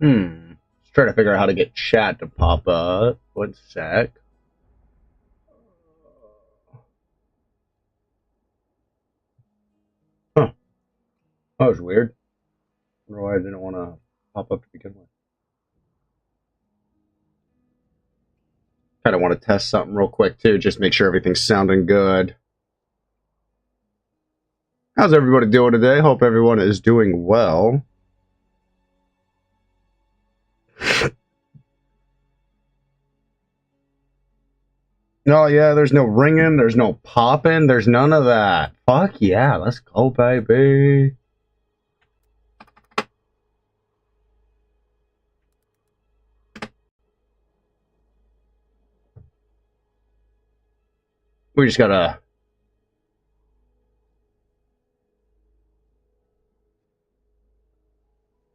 Let's try to figure out how to get chat to pop up. One sec. Huh. That was weird. I don't know why I didn't want to pop up to begin with. Kind of want to test something real quick, too. Just make sure everything's sounding good. How's everybody doing today? Hope everyone is doing well. No, yeah, there's no ringing, there's no popping, there's none of that. Fuck yeah, let's go, baby. We just gotta...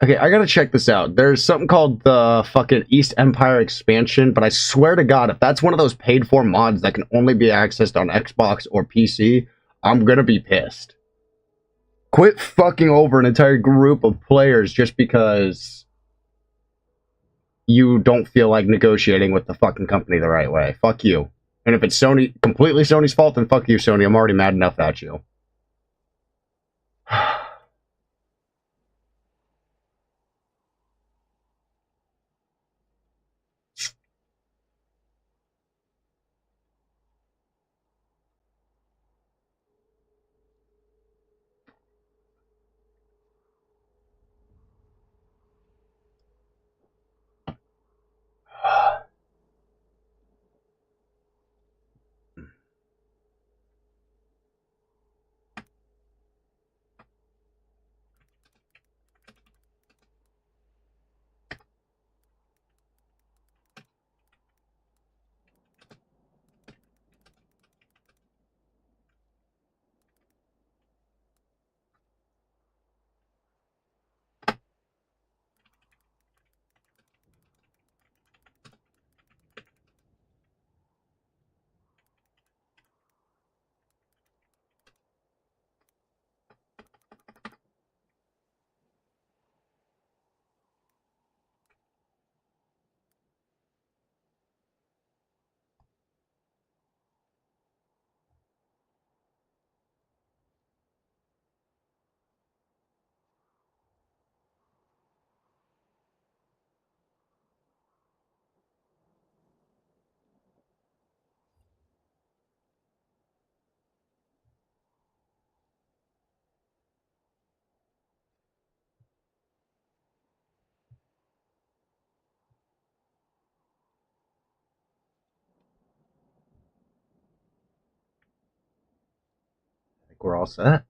Okay, I gotta check this out. There's something called the fucking East Empire expansion, but I swear to God, if that's one of those paid-for mods that can only be accessed on Xbox or PC, I'm gonna be pissed. Quit fucking over an entire group of players just because you don't feel like negotiating with the fucking company the right way. Fuck you. And if it's completely Sony's fault, then fuck you, Sony. I'm already mad enough at you. I think we're all set.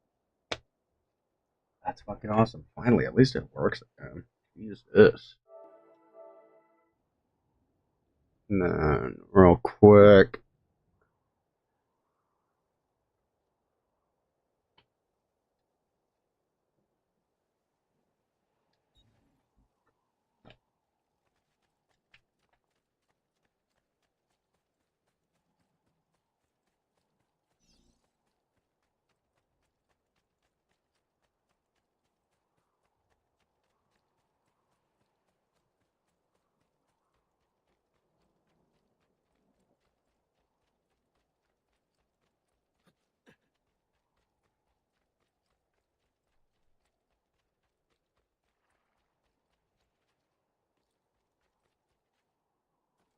That's fucking awesome. Finally, at least it works again. Jesus. And then, real quick.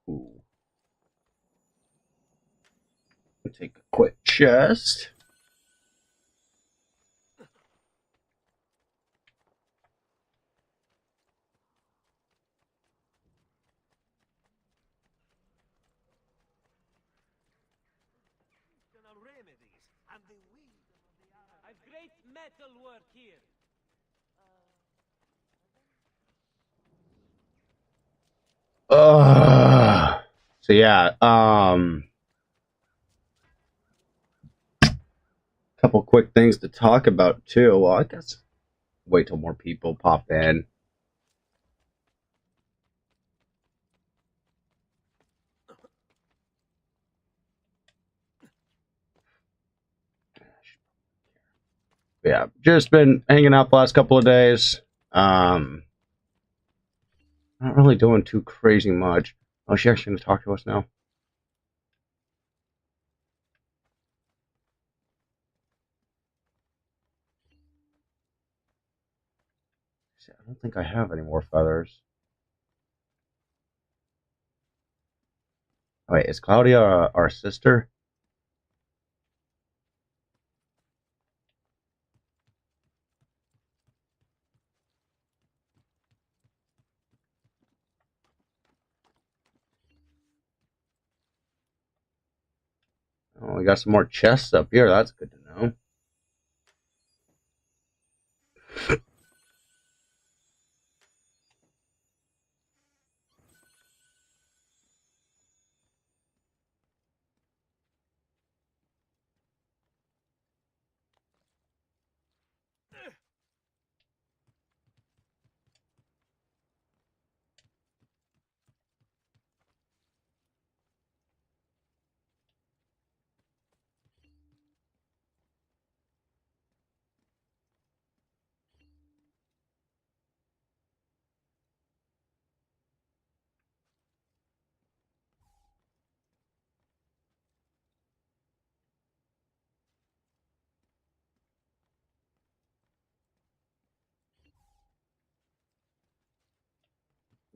Ooh. Take a quick chest. Great metal work here. So yeah, couple quick things to talk about too. Well, I guess wait till more people pop in. Yeah, just been hanging out the last couple of days. Not really doing too crazy much. Oh, she's actually going to talk to us now. I don't think I have any more feathers. Wait, is Claudia our sister? Oh, we got some more chests up here. That's good to know.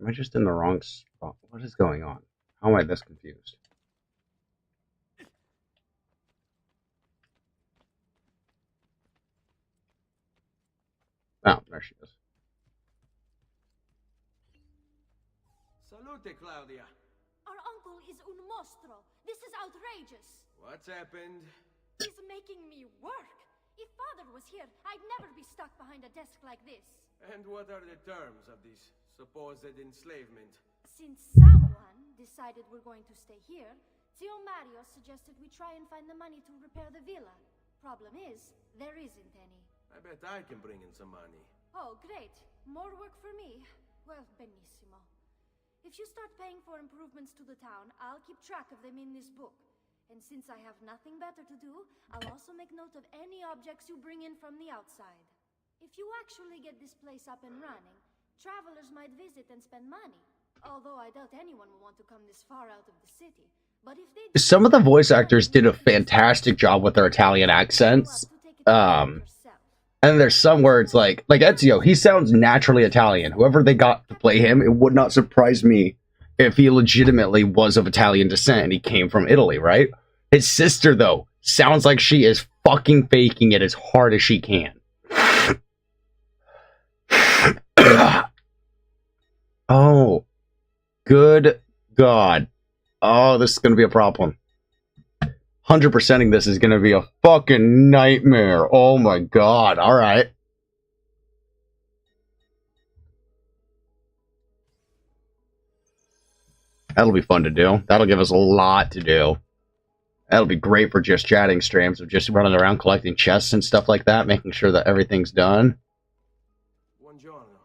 Am I just in the wrong spot? What is going on? How am I this confused? Oh, there she is. Salute, Claudia. Our uncle is un mostro. This is outrageous. What's happened? He's making me work. If father was here, I'd never be stuck behind a desk like this. And what are the terms of this supposed enslavement? Since someone decided we're going to stay here, Zio Mario suggested we try and find the money to repair the villa. Problem is, there isn't any. I bet I can bring in some money. Oh, great. More work for me. Well, benissimo. If you start paying for improvements to the town, I'll keep track of them in this book. And since I have nothing better to do, I'll also make note of any objects you bring in from the outside. If you actually get this place up and running, travelers might visit and spend money. Although I doubt anyone will want to come this far out of the city. But if they do, some of the voice actors did a fantastic job with their Italian accents. And there's some words like Ezio, he sounds naturally Italian. Whoever they got to play him, it would not surprise me if he legitimately was of Italian descent and he came from Italy, right? His sister, though, sounds like she is fucking faking it as hard as she can. Oh, good God. Oh, this is going to be a problem. 100%ing this is going to be a fucking nightmare. Oh my God. All right. That'll be fun to do. That'll give us a lot to do. That'll be great for just chatting streams of just running around collecting chests and stuff like that, making sure that everything's done. Buongiorno.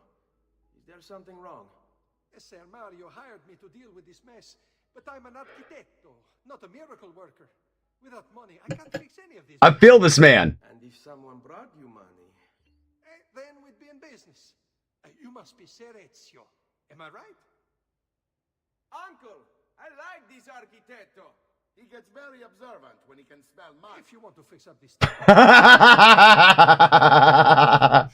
Is there something wrong? Yes, Sir Mario hired me to deal with this mess, but I'm an architetto, not a miracle worker. Without money, I can't fix any of this. I feel this man. And if someone brought you money? Then we'd be in business. You must be Ser Ezio. Am I right? Uncle, I like this architetto. He gets very observant when he can smell mud. If you want to fix up this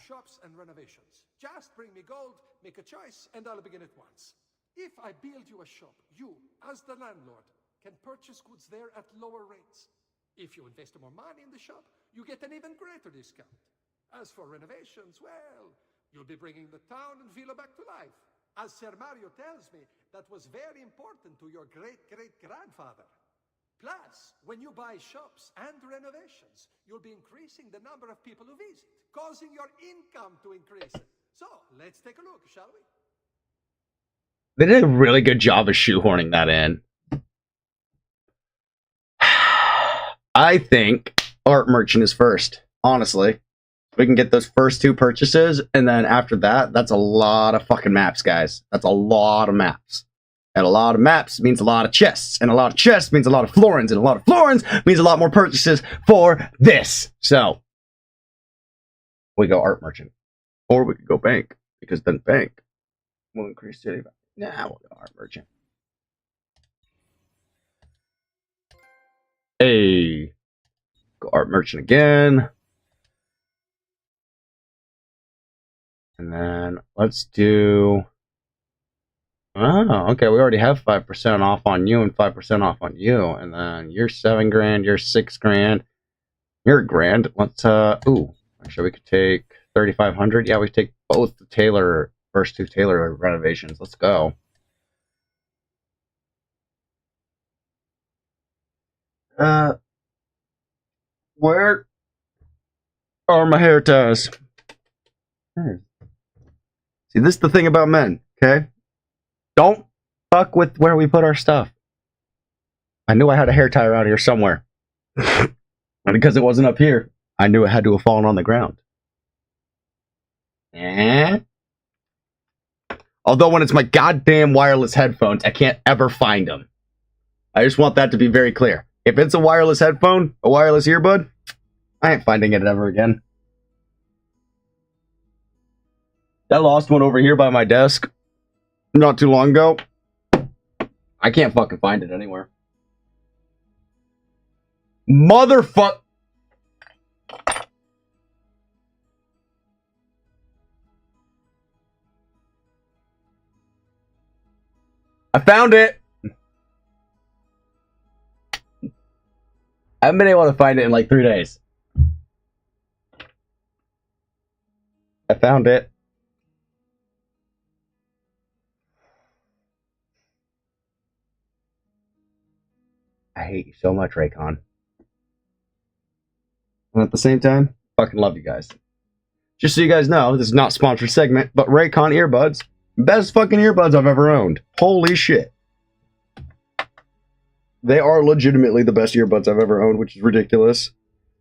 shops and renovations, just bring me gold, make a choice, and I'll begin at once. If I build you a shop, you, as the landlord, can purchase goods there at lower rates. If you invest more money in the shop, you get an even greater discount. As for renovations, well, you'll be bringing the town and villa back to life. As Sir Mario tells me, that was very important to your great-great-grandfather. Plus, when you buy shops and renovations, you'll be increasing the number of people who visit, causing your income to increase. So, let's take a look, shall we? They did a really good job of shoehorning that in. I think Art Merchant is first, honestly. We can get those first two purchases, and then after that, that's a lot of fucking maps, guys. That's a lot of maps. And a lot of maps means a lot of chests, and a lot of chests means a lot of florins, and a lot of florins means a lot more purchases for this. So, we go Art Merchant. Or we could go Bank, because then Bank will increase city value. Nah, we'll go art merchant. Hey, go art merchant again. And then let's do... Oh, okay, we already have 5% off on you and 5% off on you. And then you're 7 grand, you're 6 grand, you're a grand. Let's, ooh, actually we could take 3,500. Yeah, we take both the Taylor, first 2 Taylor renovations. Let's go. Where are my hair ties? See, this is the thing about men, okay? Don't fuck with where we put our stuff. I knew I had a hair tie around here somewhere. And because it wasn't up here, I knew it had to have fallen on the ground. Although when it's my goddamn wireless headphones, I can't ever find them. I just want that to be very clear. If it's a wireless headphone, a wireless earbud, I ain't finding it ever again. I lost one over here by my desk not too long ago. I can't fucking find it anywhere. Motherfuck. I found it. I haven't been able to find it in like 3 days. I found it. I hate you so much, Raycon. And at the same time, fucking love you guys. Just so you guys know, this is not a sponsored segment, but Raycon earbuds, best fucking earbuds I've ever owned. Holy shit. They are legitimately the best earbuds I've ever owned, which is ridiculous.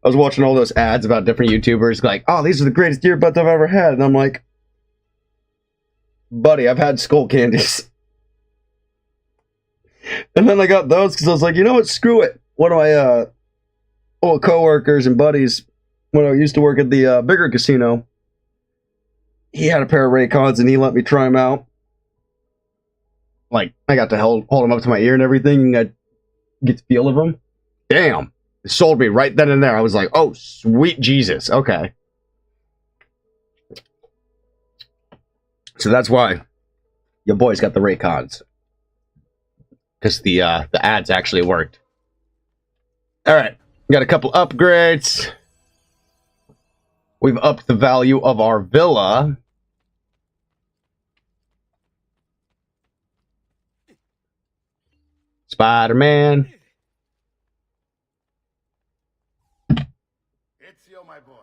I was watching all those ads about different YouTubers like, oh, these are the greatest earbuds I've ever had. And I'm like, buddy, I've had skull candies. And then I got those because I was like, you know what? Screw it. One of my old coworkers and buddies, when I used to work at the bigger casino, he had a pair of Raycons and he let me try them out. Like, I got to hold them up to my ear and everything, and I get the feel of them. Damn. It sold me right then and there. I was like, oh, sweet Jesus. Okay. So that's why your boy's got the Raycons. Because the ads actually worked. Alright. Got a couple upgrades. We've upped the value of our villa. Spider-Man. Ezio, my boy.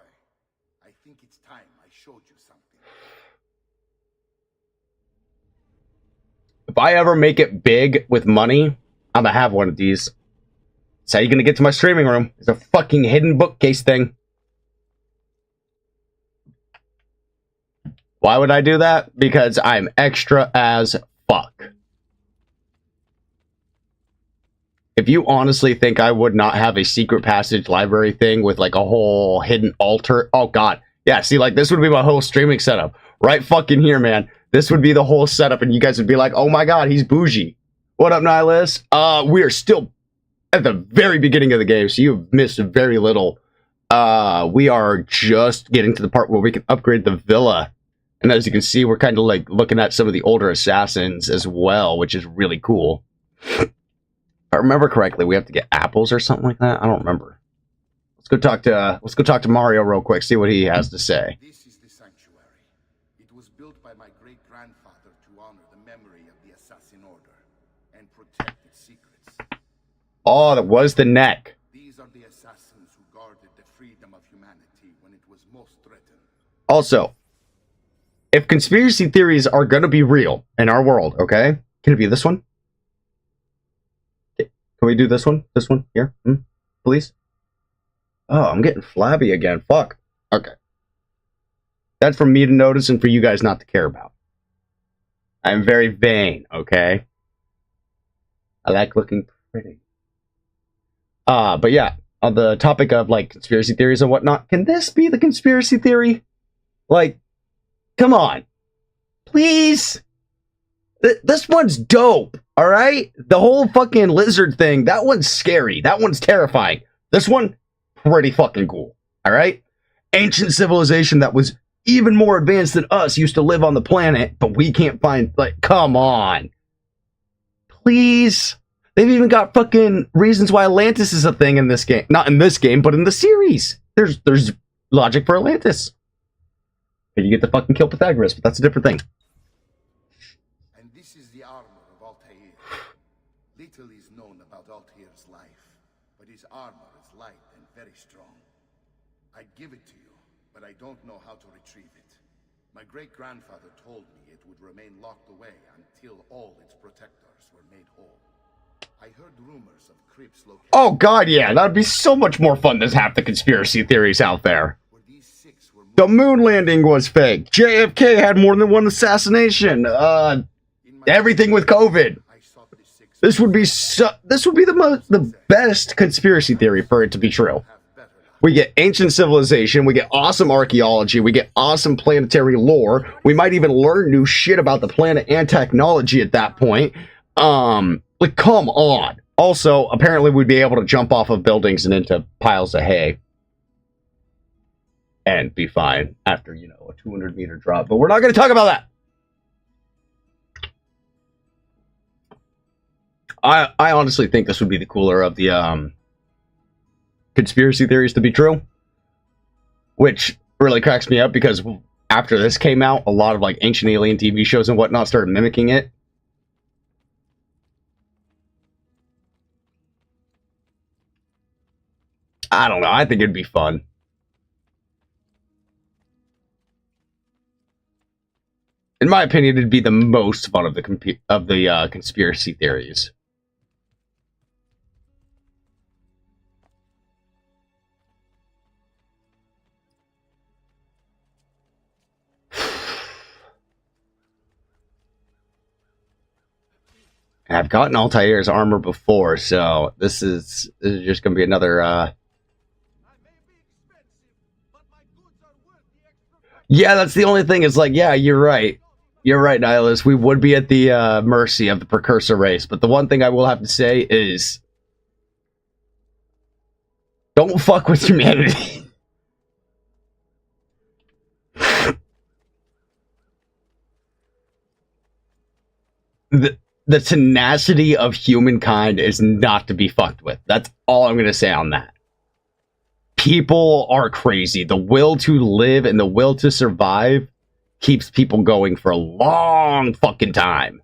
I think it's time I showed you something. If I ever make it big with money, I'm gonna have one of these. That's how you're gonna get to my streaming room. It's a fucking hidden bookcase thing. Why would I do that? Because I'm extra as fuck. If you honestly think I would not have a secret passage library thing with like a whole hidden altar, oh god. Yeah, see, like this would be my whole streaming setup. Right fucking here, man. This would be the whole setup and you guys would be like, oh my god, he's bougie. What up, Nihilist? We are still at the very beginning of the game, so you've missed very little. We are just getting to the part where we can upgrade the villa. And as you can see, we're kind of like looking at some of the older assassins as well, which is really cool. If I remember correctly, we have to get apples or something like that. I don't remember. Let's go talk to Mario real quick, see what he has to say. This is the sanctuary. It was built by my great-grandfather to honor the memory of the Assassin Order and protect its secrets. Oh, that was the neck. These are the assassins who guarded the freedom of humanity when it was most threatened. Also, if conspiracy theories are gonna be real in our world, okay? Can it be this one? Can we do this one? This one? Here? Please? Oh, I'm getting flabby again. Fuck. Okay. That's for me to notice and for you guys not to care about. I'm very vain, okay? I like looking pretty. But yeah, on the topic of, like, conspiracy theories and whatnot, can this be the conspiracy theory? Like, come on. Please? This one's dope, all right? The whole fucking lizard thing, that one's scary. That one's terrifying. This one, pretty fucking cool, all right? Ancient civilization that was even more advanced than us used to live on the planet, but we can't find, like, come on. Please. They've even got fucking reasons why Atlantis is a thing in this game. Not in this game, but in the series. There's logic for Atlantis. And you get to fucking kill Pythagoras, but that's a different thing. And this is the armor of Altair. Little is known about Altair's life, but his armor is light and very strong. I'd give it to you, but I don't know how to retrieve it. My great-grandfather told me it would remain locked away until all its protectors were made whole. I heard rumors of crypts located. Oh god, yeah, that'd be so much more fun than half the conspiracy theories out there. Where these six were The moon landing was fake. JFK had more than one assassination. Everything with COVID. I sought the six This would be the best conspiracy theory for it to be true. have better luck. We get ancient civilization, we get awesome archaeology, we get awesome planetary lore. We might even learn new shit about the planet and technology at that point. Like, come on. Also, apparently we'd be able to jump off of buildings and into piles of hay. And be fine after, you know, a 200-meter drop. But we're not going to talk about that. I honestly think this would be the cooler of the conspiracy theories to be true. Which really cracks me up because after this came out, a lot of like ancient alien TV shows and whatnot started mimicking it. I don't know. I think it'd be fun. In my opinion, it'd be the most fun of the conspiracy theories. I've gotten Altair's armor before, so this is just gonna be another. Yeah, that's the only thing. It's like, yeah, you're right. You're right, Nihilus. We would be at the mercy of the precursor race. But the one thing I will have to say is, don't fuck with humanity. The tenacity of humankind is not to be fucked with. That's all I'm going to say on that. People are crazy. The will to live and the will to survive keeps people going for a long fucking time.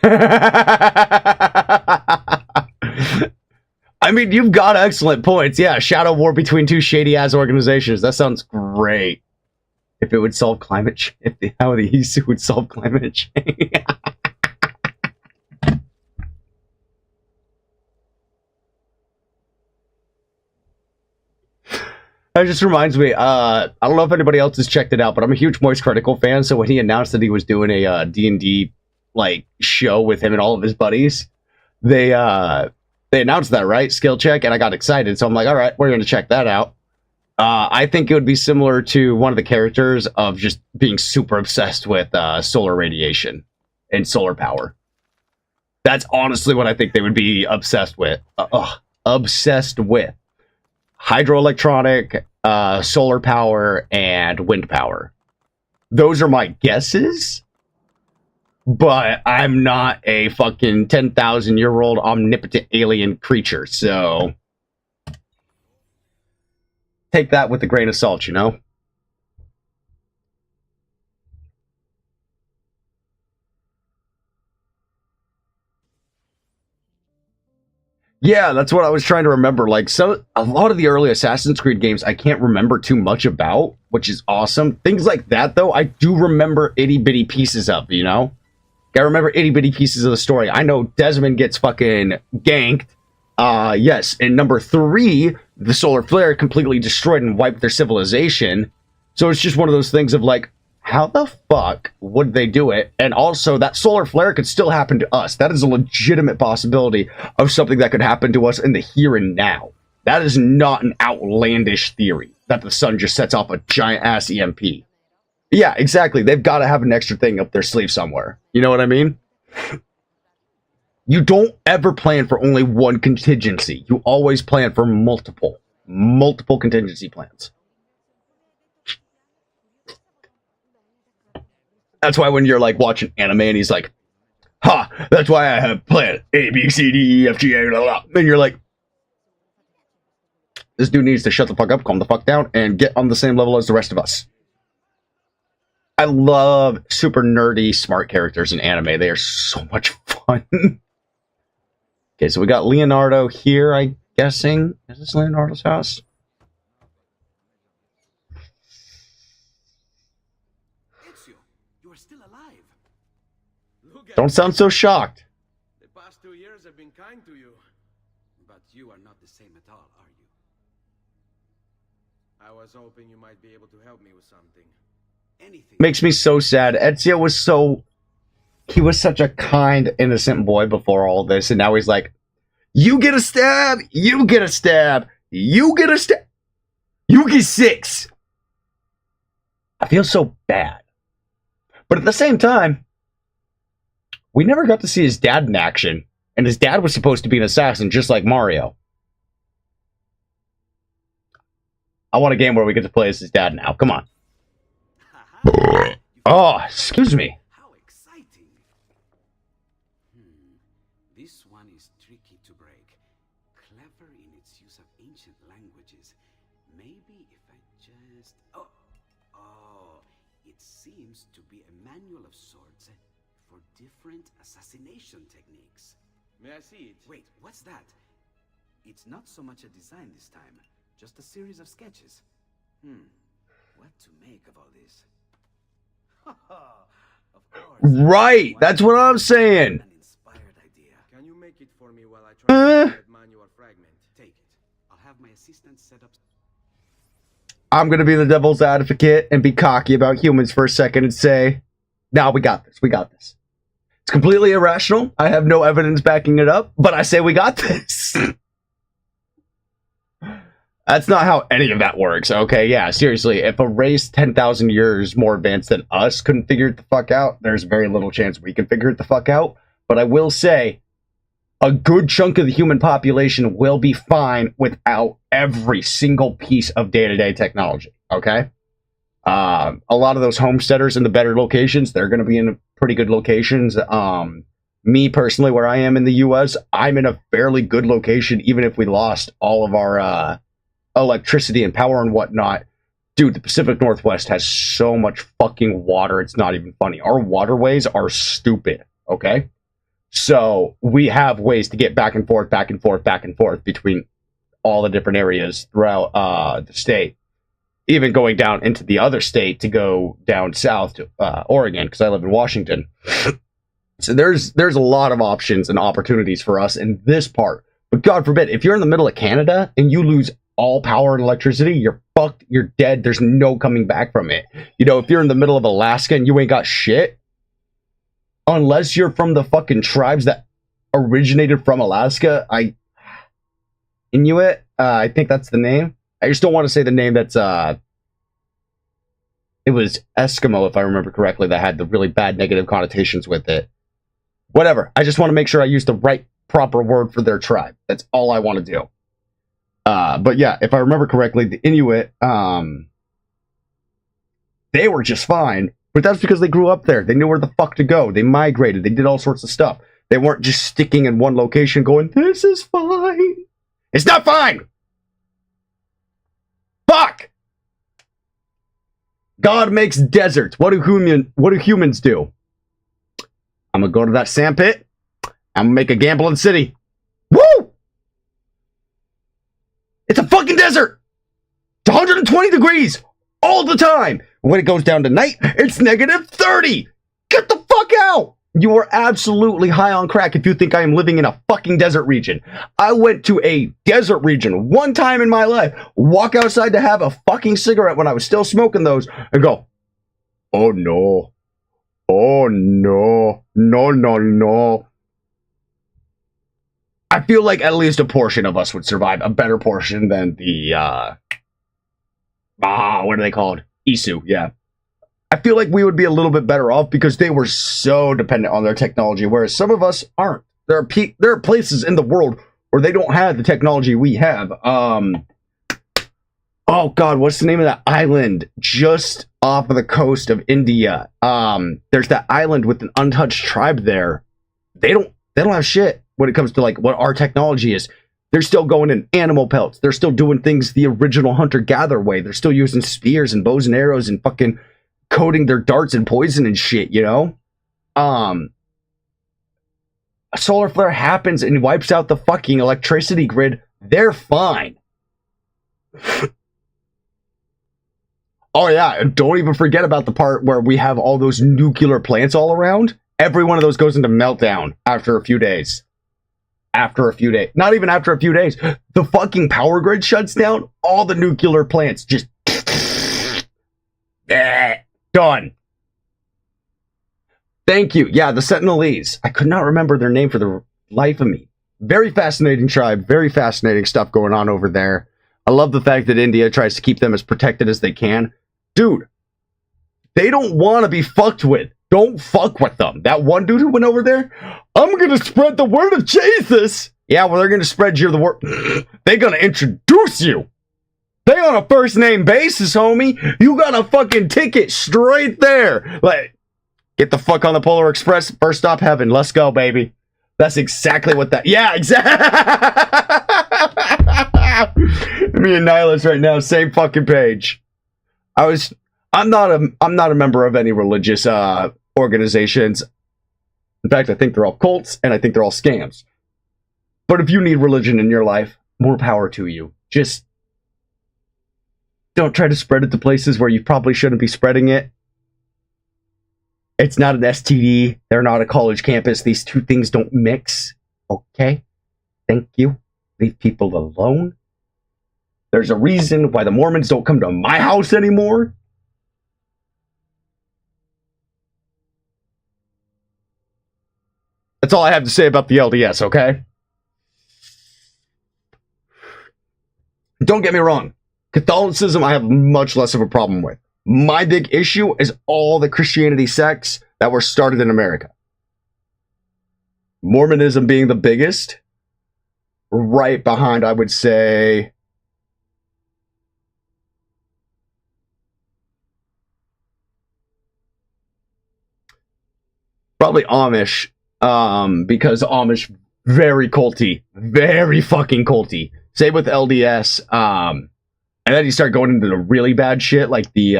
I mean, you've got excellent points. Yeah, shadow war between two shady-ass organizations. That sounds great. If it would solve climate change, how the Isu would solve climate change. That just reminds me, I don't know if anybody else has checked it out, but I'm a huge Moist Critical fan, so when he announced that he was doing a D&D like show with him and all of his buddies, they announced that, right? Skill check, and I got excited, so I'm like, all right, we're going to check that out. I think it would be similar to one of the characters of just being super obsessed with solar radiation and solar power. That's honestly what I think they would be obsessed with. Obsessed with. Hydroelectronic, solar power, and wind power. Those are my guesses. But I'm not a fucking 10,000-year-old omnipotent alien creature, so take that with a grain of salt, you know? Yeah, that's what I was trying to remember. Like, a lot of the early Assassin's Creed games I can't remember too much about, which is awesome. Things like that, though, I do remember itty-bitty pieces of, you know? I remember itty-bitty pieces of the story. I know Desmond gets fucking ganked. Yes, in number 3, the solar flare completely destroyed and wiped their civilization. So it's just one of those things of like, how the fuck would they do it? And also, that solar flare could still happen to us. That is a legitimate possibility of something that could happen to us in the here and now. That is not an outlandish theory that the sun just sets off a giant-ass EMP. Yeah, exactly. They've got to have an extra thing up their sleeve somewhere. You know what I mean? You don't ever plan for only one contingency. You always plan for multiple contingency plans. That's why when you're like watching anime and he's like, "Ha, that's why I have plan A, B, C, D, E, F, G, A, blah, blah," and you're like, this dude needs to shut the fuck up, calm the fuck down, and get on the same level as the rest of us. I love super nerdy, smart characters in anime. They are so much fun. Okay, so we got Leonardo here, I'm guessing. Is this Leonardo's house? Ezio, you are still alive. Look at Don't sound so shocked. The past 2 years have been kind to you. But you are not the same at all, are you? I was hoping you might be able to help me with something. Anything. Makes me so sad. Ezio was so... He was such a kind, innocent boy before all this, and now he's like, you get a stab, you get a stab, you get a stab, you get 6. I feel so bad. But at the same time, we never got to see his dad in action, and his dad was supposed to be an assassin just like Mario. I want a game where we get to play as his dad now. Come on. Haha. Oh, excuse me. How exciting! This one is tricky to break. Clever in its use of ancient languages. Maybe if I just... Oh, it seems to be a manual of sorts for different assassination techniques. May I see it? Wait, what's that? It's not so much a design this time, just a series of sketches. What to make of all this? Of course. Right, that's what I'm saying. An inspired idea. Can you make it for me while I try to find that manual fragment? Take it. I'll have my assistant set up. I'm going to be the devil's advocate and be cocky about humans for a second and say, nah, we got this. We got this. It's completely irrational. I have no evidence backing it up, but I say we got this. That's not how any of that works, okay? Yeah, seriously, if a race 10,000 years more advanced than us couldn't figure it the fuck out, there's very little chance we can figure it the fuck out. But I will say, a good chunk of the human population will be fine without every single piece of day-to-day technology, okay? A lot of those homesteaders in the better locations, they're going to be in pretty good locations. Me, personally, where I am in the U.S., I'm in a fairly good location, even if we lost all of our electricity and power and whatnot. Dude, the Pacific Northwest has so much fucking water, it's not even funny. Our waterways are stupid, okay? So we have ways to get back and forth between all the different areas throughout the state. Even going down into the other state to go down south to Oregon, because I live in Washington. So there's a lot of options and opportunities for us in this part. But God forbid, if you're in the middle of Canada and you lose all power and electricity, you're fucked, you're dead, there's no coming back from it. You know, if you're in the middle of Alaska and you ain't got shit, unless you're from the fucking tribes that originated from Alaska, Inuit, I think that's the name. I just don't want to say the name that's, it was Eskimo, if I remember correctly, that had the really bad negative connotations with it. Whatever, I just want to make sure I use the right proper word for their tribe. That's all I want to do. But yeah, if I remember correctly, the Inuit, they were just fine, but that's because they grew up there. They knew where the fuck to go. They migrated. They did all sorts of stuff. They weren't just sticking in one location going, this is fine. It's not fine. Fuck. God makes deserts. What do humans do? I'm gonna go to that sandpit. I'm gonna make a gambling city. Woo! It's a fucking desert! It's 120 degrees all the time. When it goes down to night, it's negative 30. Get the fuck out! You are absolutely high on crack if you think I am living in a fucking desert region. I went to a desert region one time in my life, walk outside to have a fucking cigarette when I was still smoking those, and go, oh no. Oh no. No, no, no. I feel like at least a portion of us would survive. A better portion than the, what are they called? Isu, yeah. I feel like we would be a little bit better off because they were so dependent on their technology, whereas some of us aren't. There are places in the world where they don't have the technology we have. Oh God, what's the name of that island just off of the coast of India? There's that island with an untouched tribe there. They don't have shit when it comes to like what our technology is. They're still going in animal pelts. They're still doing things the original hunter-gatherer way. They're still using spears and bows and arrows and fucking coating their darts in poison and shit, you know? A solar flare happens and wipes out the fucking electricity grid. They're fine. Oh yeah, and don't even forget about the part where we have all those nuclear plants all around. Every one of those goes into meltdown after a few days. After a few days. Not even after a few days. The fucking power grid shuts down. All the nuclear plants just... done. Thank you. Yeah, the Sentinelese. I could not remember their name for the life of me. Very fascinating tribe. Very fascinating stuff going on over there. I love the fact that India tries to keep them as protected as they can. Dude, they don't want to be fucked with. Don't fuck with them. That one dude who went over there, I'm going to spread the word of Jesus. Yeah, well, they're going to spread you the word. They're going to introduce you. They on a first name basis, homie. You got a fucking ticket straight there. Like, get the fuck on the Polar Express. First stop heaven. Let's go, baby. That's exactly what that... Yeah, exactly. Me and Nihilus right now, same fucking page. I'm not a member of any religious organizations. In fact, I think they're all cults, and I think they're all scams. But if you need religion in your life, more power to you. Just don't try to spread it to places where you probably shouldn't be spreading it. It's not an STD. They're not a college campus. These two things don't mix. Okay? Thank you. Leave people alone. There's a reason why the Mormons don't come to my house anymore. That's all I have to say about the LDS, okay? Don't get me wrong. Catholicism I have much less of a problem with. My big issue is all the Christianity sects that were started in America. Mormonism being the biggest. Right behind, I would say... probably Amish. Because Amish, very culty. Very fucking culty. Same with LDS. And then you start going into the really bad shit, like the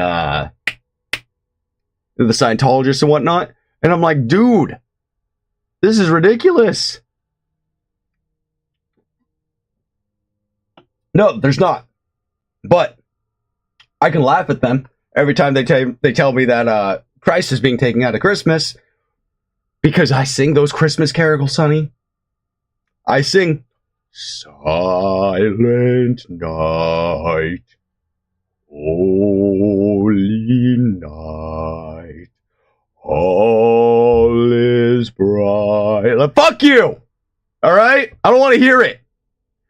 Scientologists and whatnot. And I'm like, dude, this is ridiculous. No, there's not. But I can laugh at them every time they tell me that Christ is being taken out of Christmas. Because I sing those Christmas carols, honey. I sing Silent Night, Holy Night, all is bright. Like, fuck you! Alright? I don't want to hear it.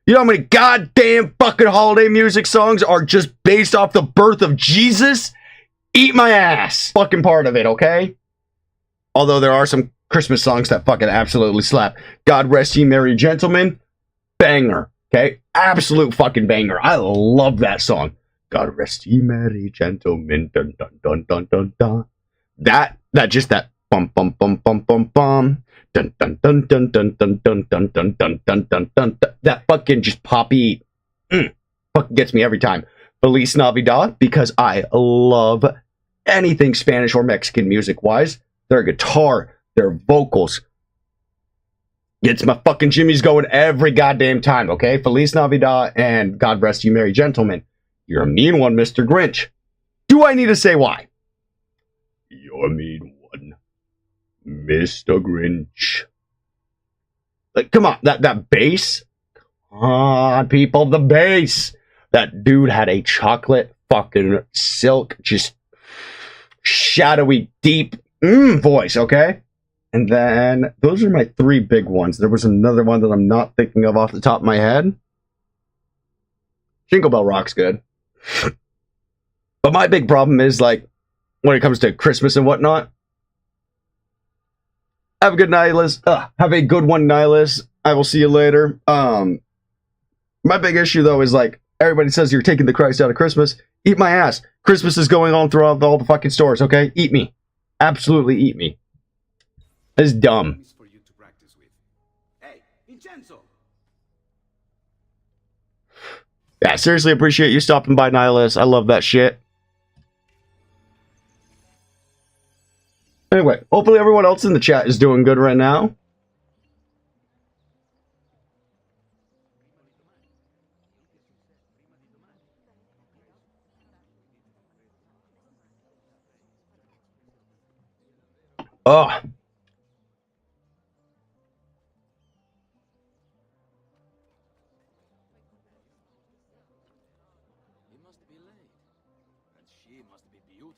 You know how many goddamn fucking holiday music songs are just based off the birth of Jesus? Eat my ass. Fucking part of it, okay? Although there are some Christmas songs that fucking absolutely slap. God Rest Ye Merry Gentlemen. Banger. Okay? Absolute fucking banger. I love that song. God Rest Ye Merry Gentlemen. Dun dun dun dun dun dun. That just that bum bum bum bum bum bum. Dun dun dun dun dun dun dun dun dun dun dun dun dun. That fucking just poppy fucking gets me every time. Feliz Navidad, because I love anything Spanish or Mexican music wise. Their guitar, their vocals gets my fucking jimmies going every goddamn time, okay? Feliz Navidad and God Rest You Merry Gentlemen. You're a mean one, Mr. Grinch. Do I need to say why? You're a mean one, Mr. Grinch. Like, come on, that bass? Come on, people, the bass. That dude had a chocolate fucking silk, just shadowy, deep voice, okay? And then, those are my three big ones. There was another one that I'm not thinking of off the top of my head. Jingle Bell Rock's good. But my big problem is, like, when it comes to Christmas and whatnot. Have a good Nihilus. Have a good one, Nihilus. I will see you later. My big issue, though, is like, everybody says you're taking the Christ out of Christmas. Eat my ass. Christmas is going on throughout all the fucking stores, okay? Eat me. Absolutely eat me. It's dumb. For you to practice with. Hey, Vincenzo! Yeah, seriously appreciate you stopping by, Nihilus. I love that shit. Anyway, hopefully everyone else in the chat is doing good right now. Oh. He must be late. And she must be beautiful.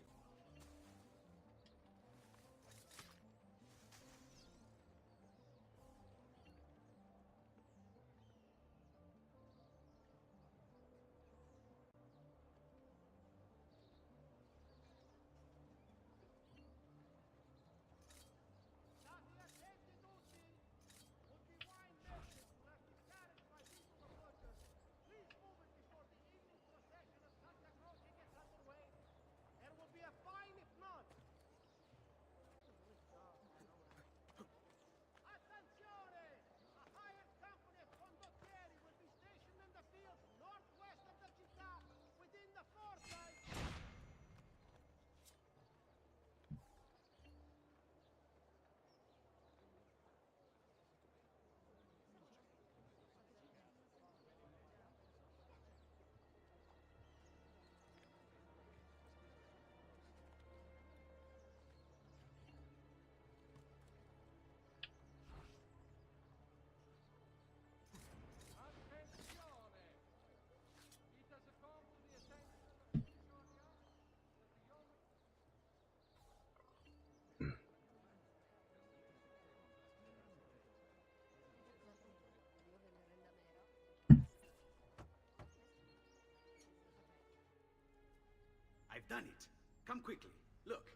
I've done it. Come quickly. Look.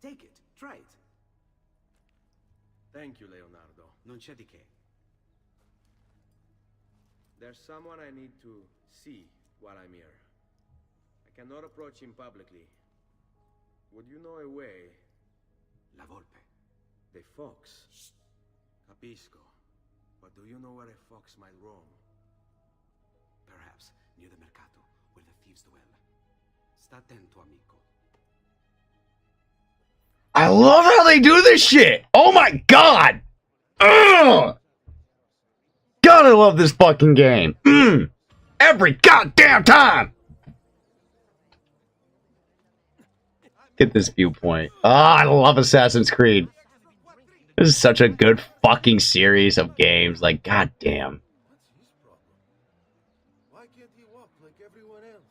Take it. Try it. Thank you, Leonardo. Non c'è di che. There's someone I need to see while I'm here. I cannot approach him publicly. Would you know a way? La Volpe. The fox. Capisco. But do you know where a fox might roam? Perhaps near the mercato, where the thieves dwell. Sta attento, amico. I love how they do this shit. Oh my god. Ugh. God, I love this fucking game. Every goddamn time. Get this viewpoint. I love Assassin's Creed. This is such a good fucking series of games. Like, goddamn. What's his problem? Why can't he walk like everyone else?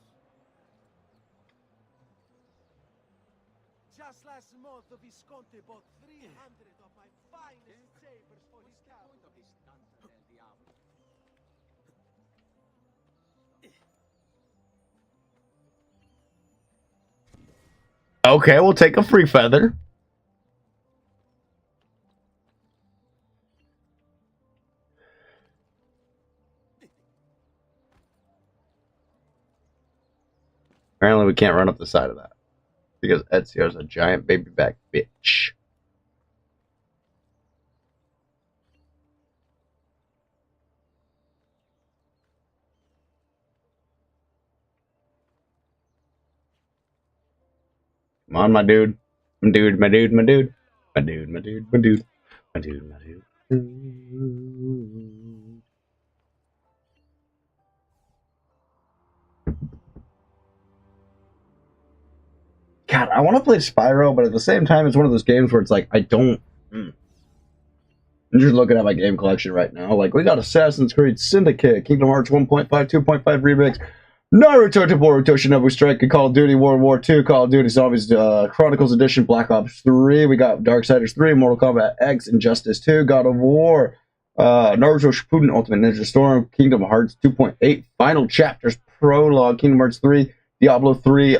Just last month, the Visconti bought 300 of my finest sabers for his cavalry. Okay, we'll take a free feather. Apparently we can't run up the side of that. Because Ezio's a giant baby back bitch. Come on, my dude. My dude, my dude, my dude. My dude, my dude, my dude. My dude, my dude. God, I want to play Spyro, but at the same time, it's one of those games where it's like, I don't... I'm just looking at my game collection right now. Like, we got Assassin's Creed Syndicate, Kingdom Hearts 1.5, 2.5 Remix, Naruto to Boruto Shinobu Strike, Call of Duty World War II, Call of Duty Zombies Chronicles Edition, Black Ops 3, we got Darksiders 3, Mortal Kombat X, Injustice 2, God of War, Naruto Shippuden Ultimate Ninja Storm, Kingdom Hearts 2.8, Final Chapters Prologue, Kingdom Hearts 3, Diablo 3,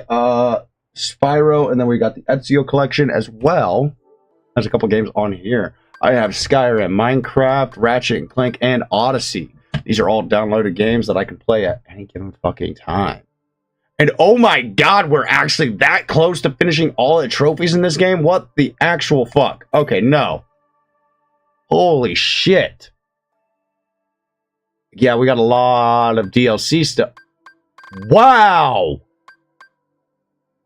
Spyro, and then we got the Ezio collection as well. There's a couple games on here. I have Skyrim, Minecraft, Ratchet and Clank, and Odyssey. These are all downloaded games that I can play at any given fucking time. And oh my god, we're actually that close to finishing all the trophies in this game? What the actual fuck? Okay, no. Holy shit. Yeah, we got a lot of DLC stuff. Wow!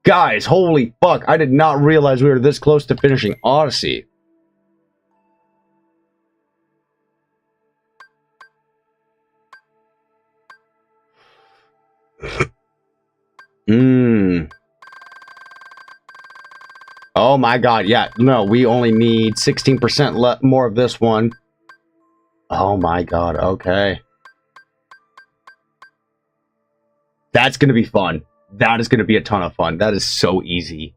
Guys, holy fuck. I did not realize we were this close to finishing Odyssey. Oh my god, yeah. No, we only need 16% more of this one. Oh my god, okay. That's going to be fun. That is going to be a ton of fun. That is so easy.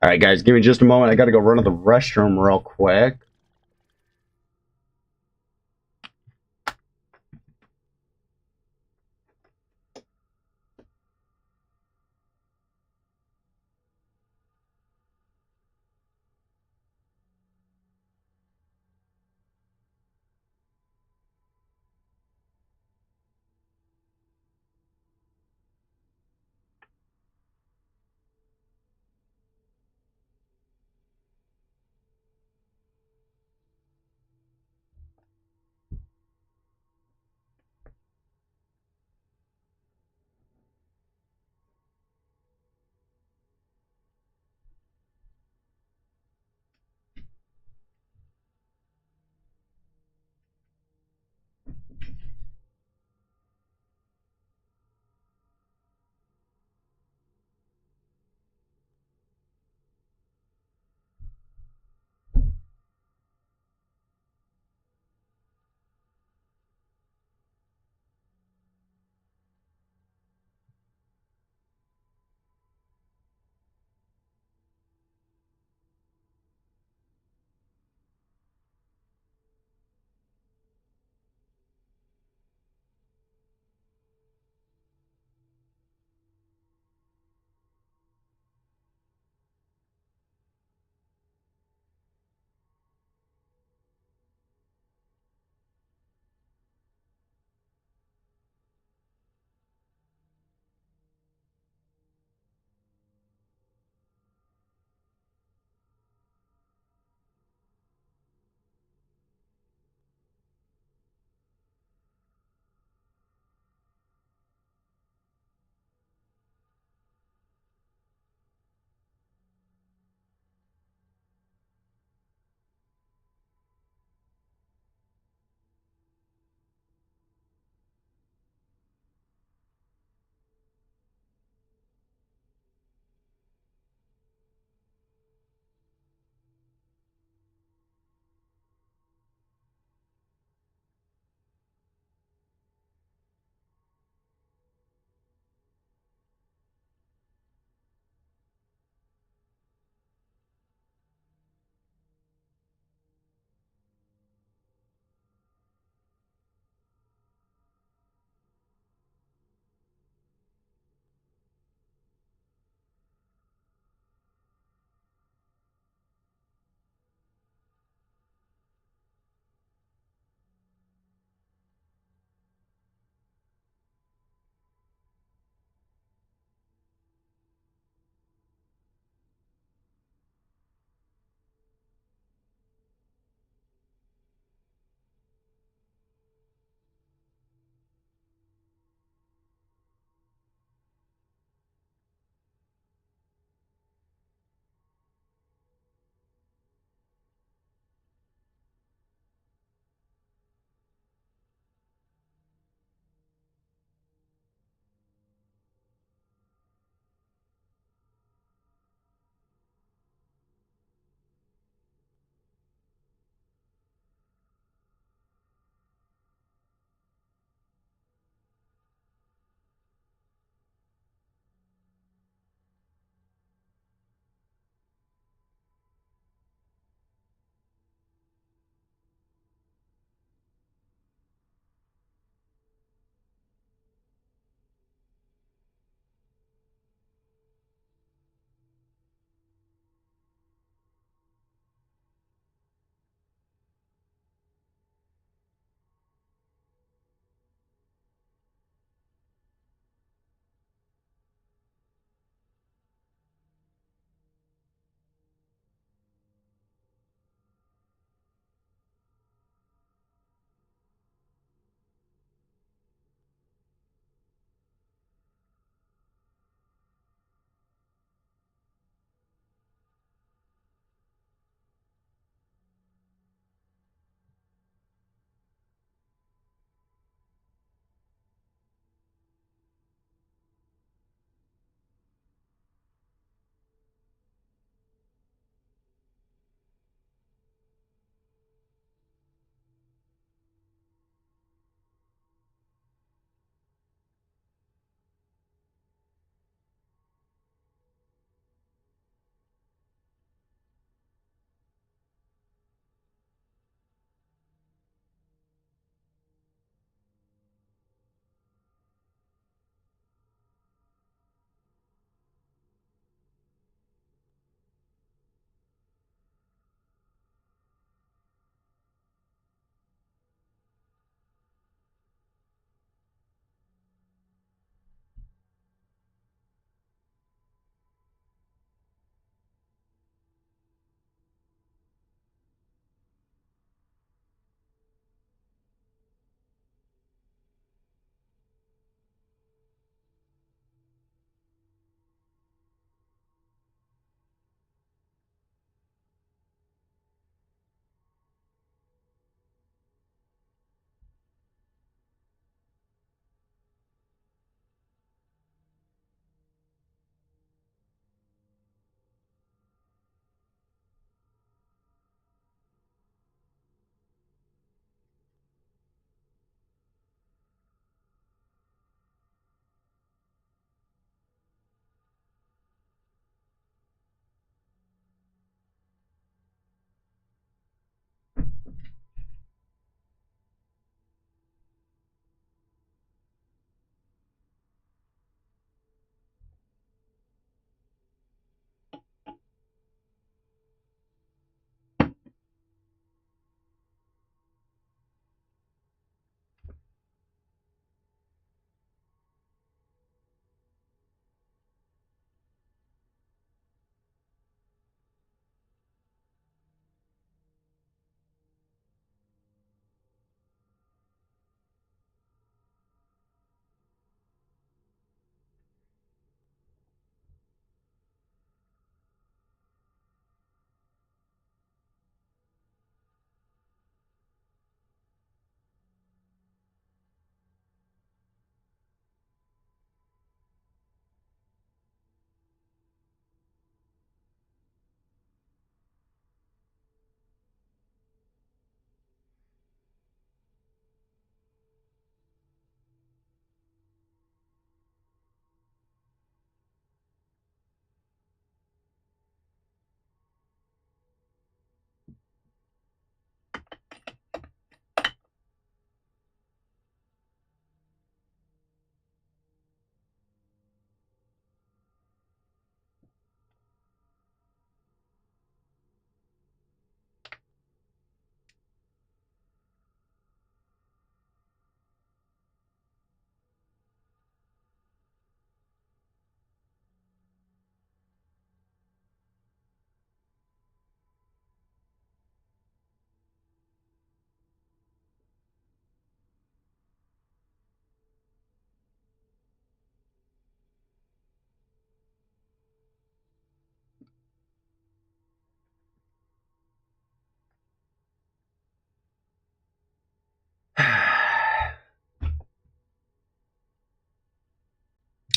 Alright guys, give me just a moment. I got to go run to the restroom real quick.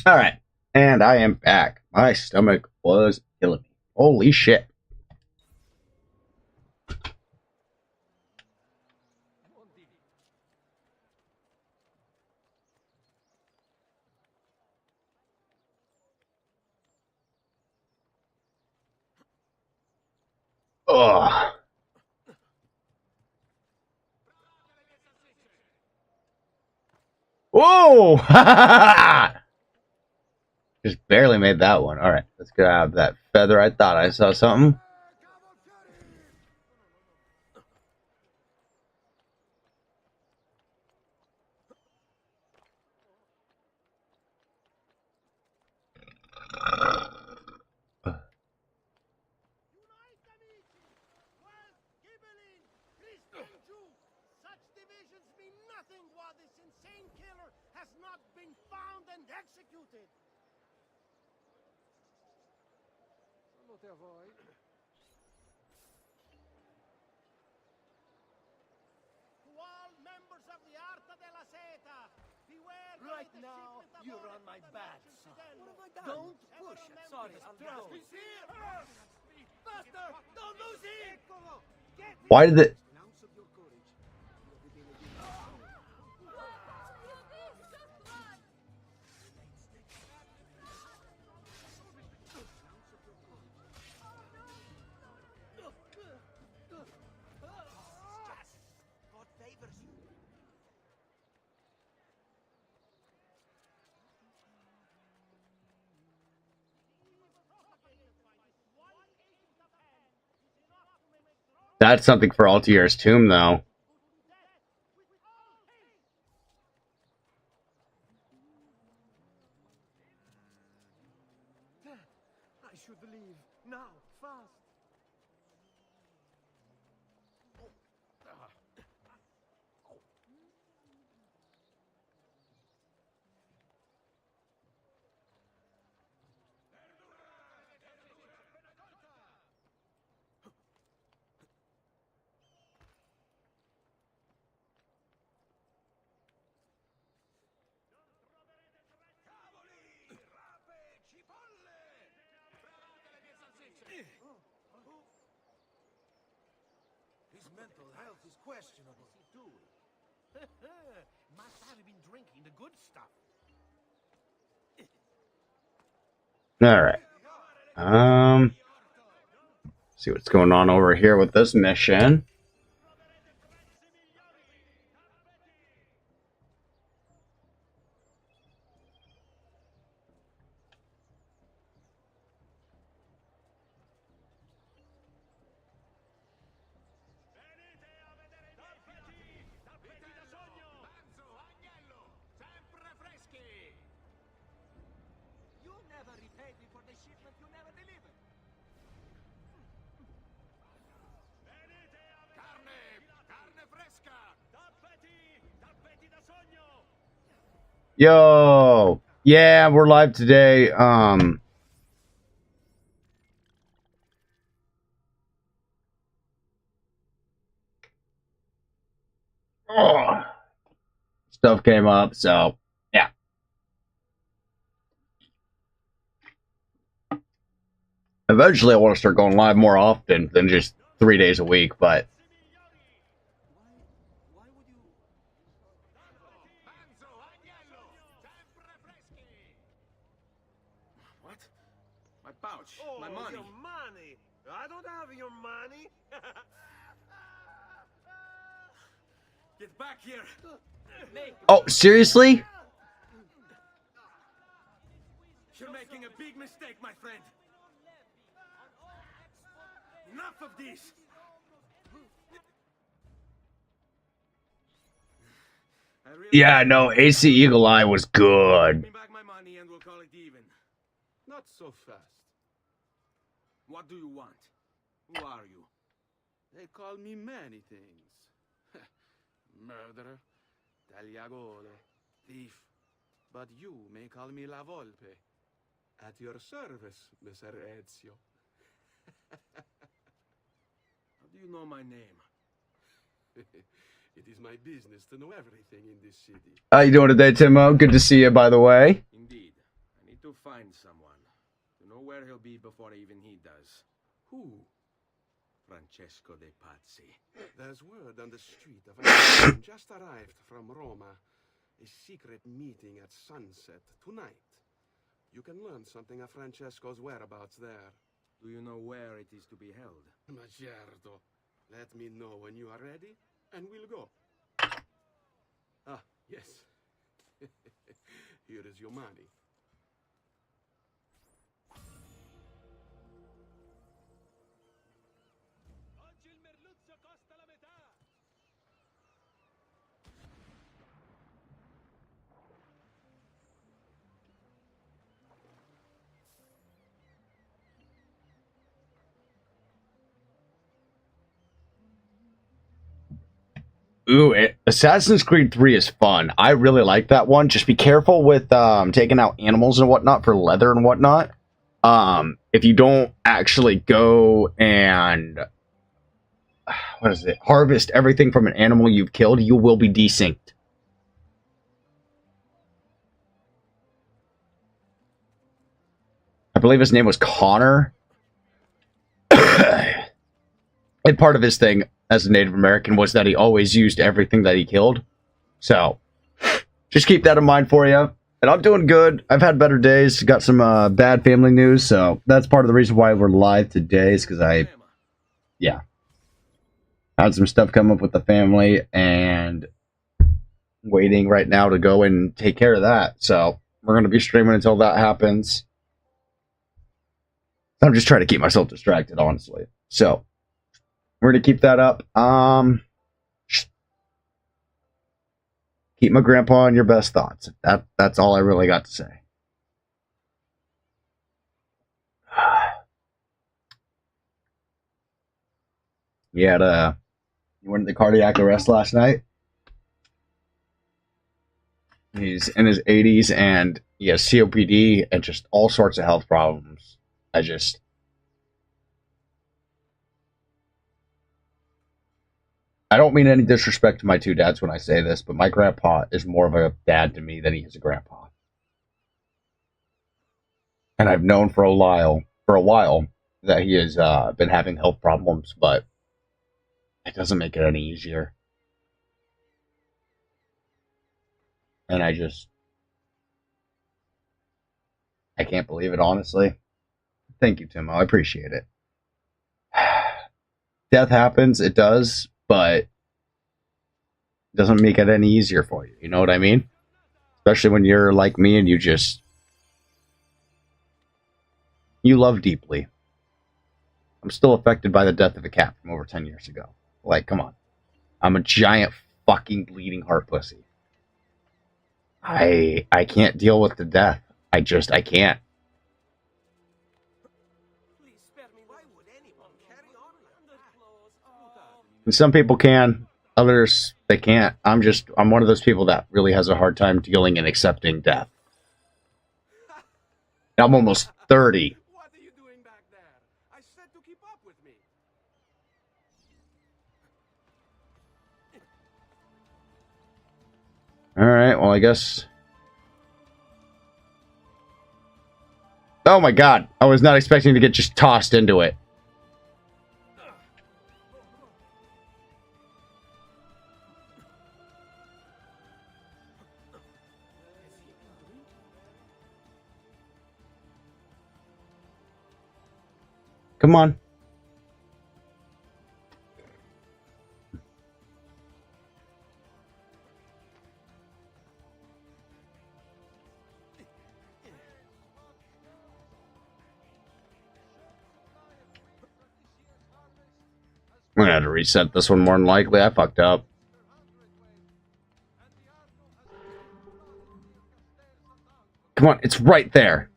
All right, and I am back. My stomach was killing me. Holy shit. Ugh. Whoa! Just barely made that one. All right, let's get out of that feather. I thought I saw something. Such divisions mean nothing while this insane killer has not been found and executed. Salute a voi. To all members of the Arta della Seta, beware the Right latest now, shipment of you're ore on my from the bad merchant side. Fidel. What have I done? Don't Push ever it. Sorry, remember I'll this. He's here! Faster! Don't lose him! Get Why did it? an ounce of your courage. God favors you. That's something for Altier's tomb, though. I should leave now, fast. His mental health is questionable. Must have been drinking the good stuff. All right. See what's going on over here with this mission. You never repaid me for the shipment you never delivered. Carne fresca! Tappeti da sogno! Yo, yeah, we're live today. Stuff came up, so yeah. Eventually, I want to start going live more often than just 3 days a week, but Why would you... Panzo, agnello! Sempre freschi! What? My pouch. Oh, my money. your money. I don't have your money. Get back here. oh, seriously? You're making a big mistake, my friend. Enough of this. Yeah, no, AC Eagle Eye was good. Give me back my money and we'll call it even. Not so fast. What do you want? Who are you? They call me many things. Murderer, tagliagole, thief. But you may call me La Volpe. At your service, Messer Ezio. How do you know my name? It is my business to know everything in this city. How you doing today, Timo? Good to see you, by the way. Indeed. find someone. To know where he'll be before even he does. Who? Francesco de Pazzi. There's word on the street of a man just arrived from Roma. A secret meeting at sunset tonight. You can learn something of Francesco's whereabouts there. Do you know where it is to be held? Ma certo. Let me know when you are ready, and we'll go. Ah, yes. Here is your money. Ooh, Assassin's Creed 3 is fun. I really like that one. Just be careful with taking out animals and whatnot for leather and whatnot. If you don't actually go and harvest everything from an animal you've killed, you will be desynced. I believe his name was Connor. And part of his thing as a Native American was that he always used everything that he killed. So, just keep that in mind for you. And I'm doing good. I've had better days. Got some bad family news, so that's part of the reason why we're live today is because I had some stuff come up with the family and waiting right now to go and take care of that. So, we're going to be streaming until that happens. I'm just trying to keep myself distracted, honestly. So, we're going to keep that up. Keep my grandpa in your best thoughts. That's all I really got to say. He went into cardiac arrest last night. He's in his 80s and he has COPD and just all sorts of health problems. I don't mean any disrespect to my two dads when I say this, but my grandpa is more of a dad to me than he is a grandpa. And I've known for a while that he has been having health problems, but it doesn't make it any easier. And I can't believe it, honestly. Thank you, Timo. I appreciate it. Death happens, it does. But it doesn't make it any easier for you. You know what I mean? Especially when you're like me and you love deeply. I'm still affected by the death of a cat from over 10 years ago. Like, come on. I'm a giant fucking bleeding heart pussy. I can't deal with the death. I can't. And some people can, others they can't. I'm one of those people that really has a hard time dealing and accepting death. I'm almost 30. What are you doing back there? I said to keep up with me. Alright, well I guess. Oh my god, I was not expecting to get just tossed into it. Come on. I'm gonna have to reset this one more than likely. I fucked up. Come on, it's right there.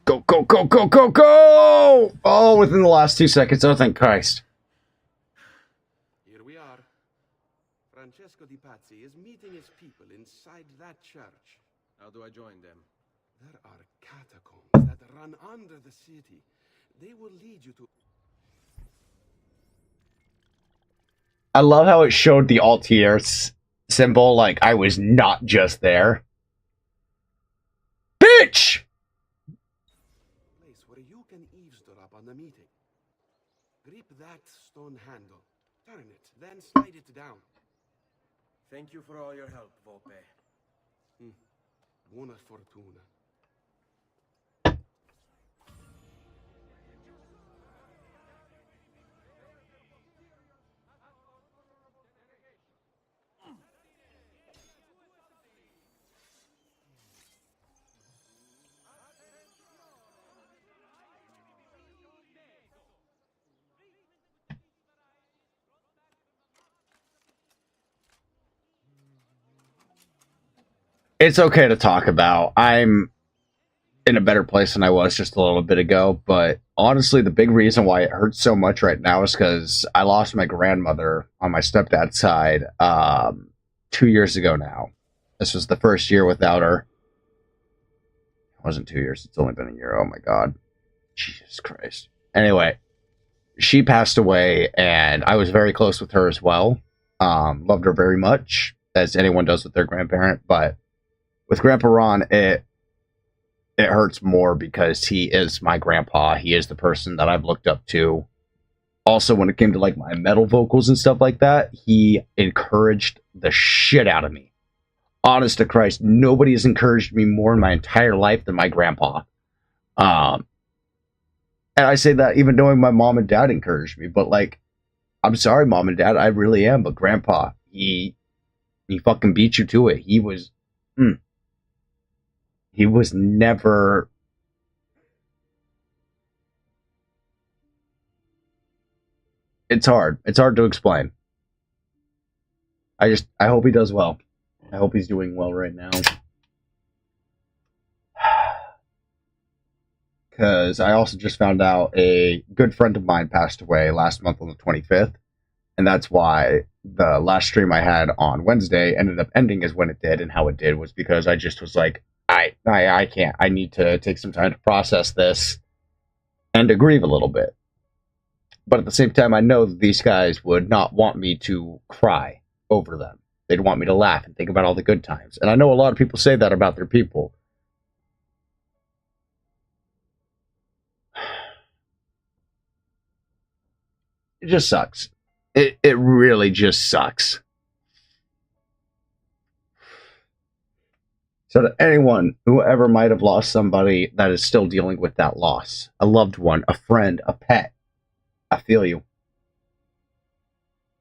Go, go, go, go, go, go! Oh, within the last 2 seconds. Oh, thank Christ. Here we are. Francesco di Pazzi is meeting his people inside that church. How do I join them? There are catacombs that run under the city. They will lead you to... I love how it showed the Altair symbol, like I was not just there. on the meeting. Grip that stone handle. Turn it, then slide it down. Thank you for all your help, Volpe. Buona fortuna. It's okay to talk about. I'm in a better place than I was just a little bit ago, but honestly, the big reason why it hurts so much right now is because I lost my grandmother on my stepdad's side 2 years ago now. This was the first year without her. It wasn't 2 years. It's only been a year. Oh my God. Jesus Christ. Anyway, she passed away, and I was very close with her as well. Loved her very much, as anyone does with their grandparent, but with Grandpa Ron, it hurts more because he is my grandpa. He is the person that I've looked up to. Also, when it came to like my metal vocals and stuff like that, he encouraged the shit out of me. Honest to Christ, nobody has encouraged me more in my entire life than my grandpa. And I say that even knowing my mom and dad encouraged me, but like, I'm sorry, mom and dad, I really am, but grandpa, he fucking beat you to it. He was never... It's hard. It's hard to explain. I hope he does well. I hope he's doing well right now. Because I also just found out a good friend of mine passed away last month on the 25th. And that's why the last stream I had on Wednesday ended up ending as when it did, and how it did was because I just was like, I can't. I need to take some time to process this and to grieve a little bit. But at the same time, I know that these guys would not want me to cry over them. They'd want me to laugh and think about all the good times. And I know a lot of people say that about their people. It just sucks. It really just sucks. So to anyone who ever might have lost somebody that is still dealing with that loss, a loved one, a friend, a pet, I feel you.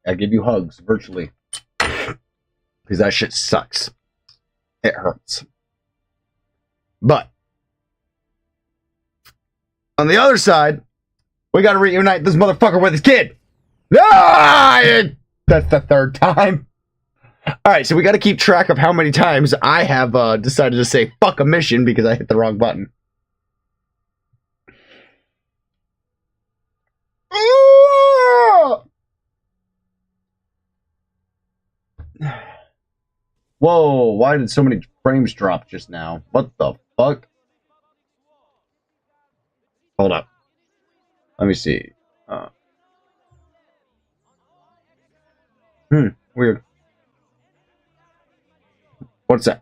I give you hugs virtually. Because that shit sucks. It hurts. But on the other side, we gotta reunite this motherfucker with his kid. That's the third time. Alright, so we gotta keep track of how many times I have decided to say fuck a mission because I hit the wrong button. Whoa, why did so many frames drop just now? What the fuck? Hold up. Let me see. Weird. What's that?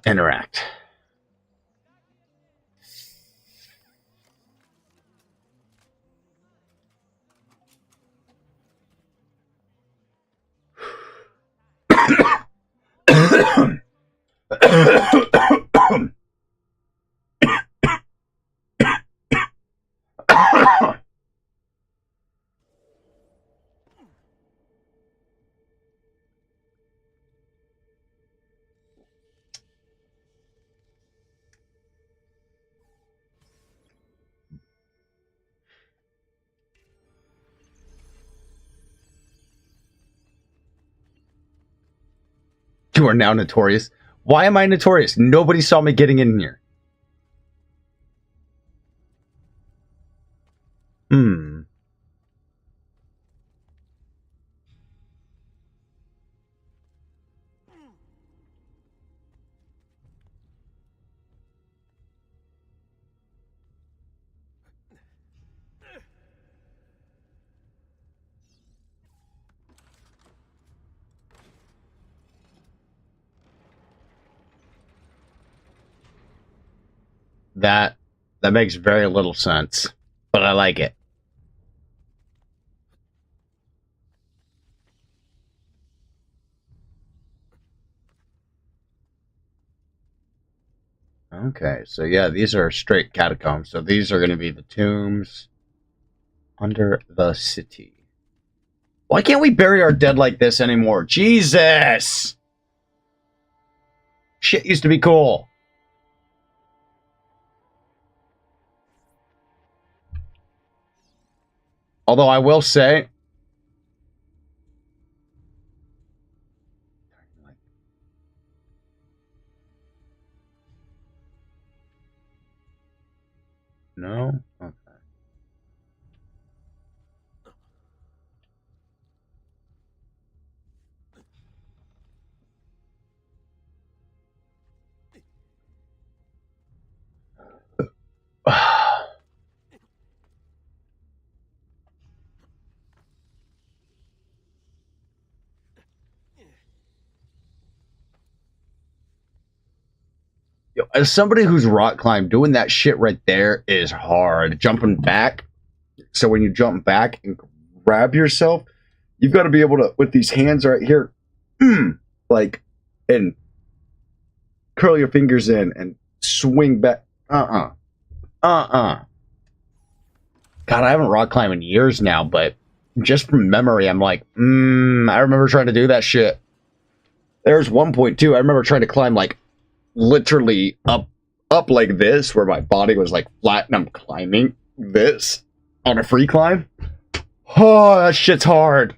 Interact. You are now notorious. Why am I notorious? Nobody saw me getting in here. That makes very little sense, but I like it. Okay, so yeah, these are straight catacombs. So these are going to be the tombs under the city. Why can't we bury our dead like this anymore? Jesus! Shit used to be cool. Although I will say, no? Okay. Yo, as somebody who's rock climbed, doing that shit right there is hard. Jumping back. So when you jump back and grab yourself, you've got to be able to, with these hands right here, like, and curl your fingers in and swing back. God, I haven't rock climbed in years now, but just from memory, I'm like, I remember trying to do that shit. There's 1.2. I remember trying to climb, like, literally up like this, where my body was, like, flat, and I'm climbing this on a free climb. Oh, that shit's hard.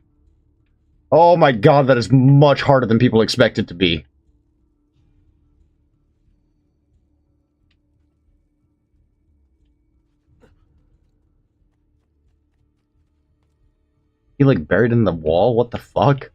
Oh my god, that is much harder than people expect it to be. He like buried in the wall? What the fuck?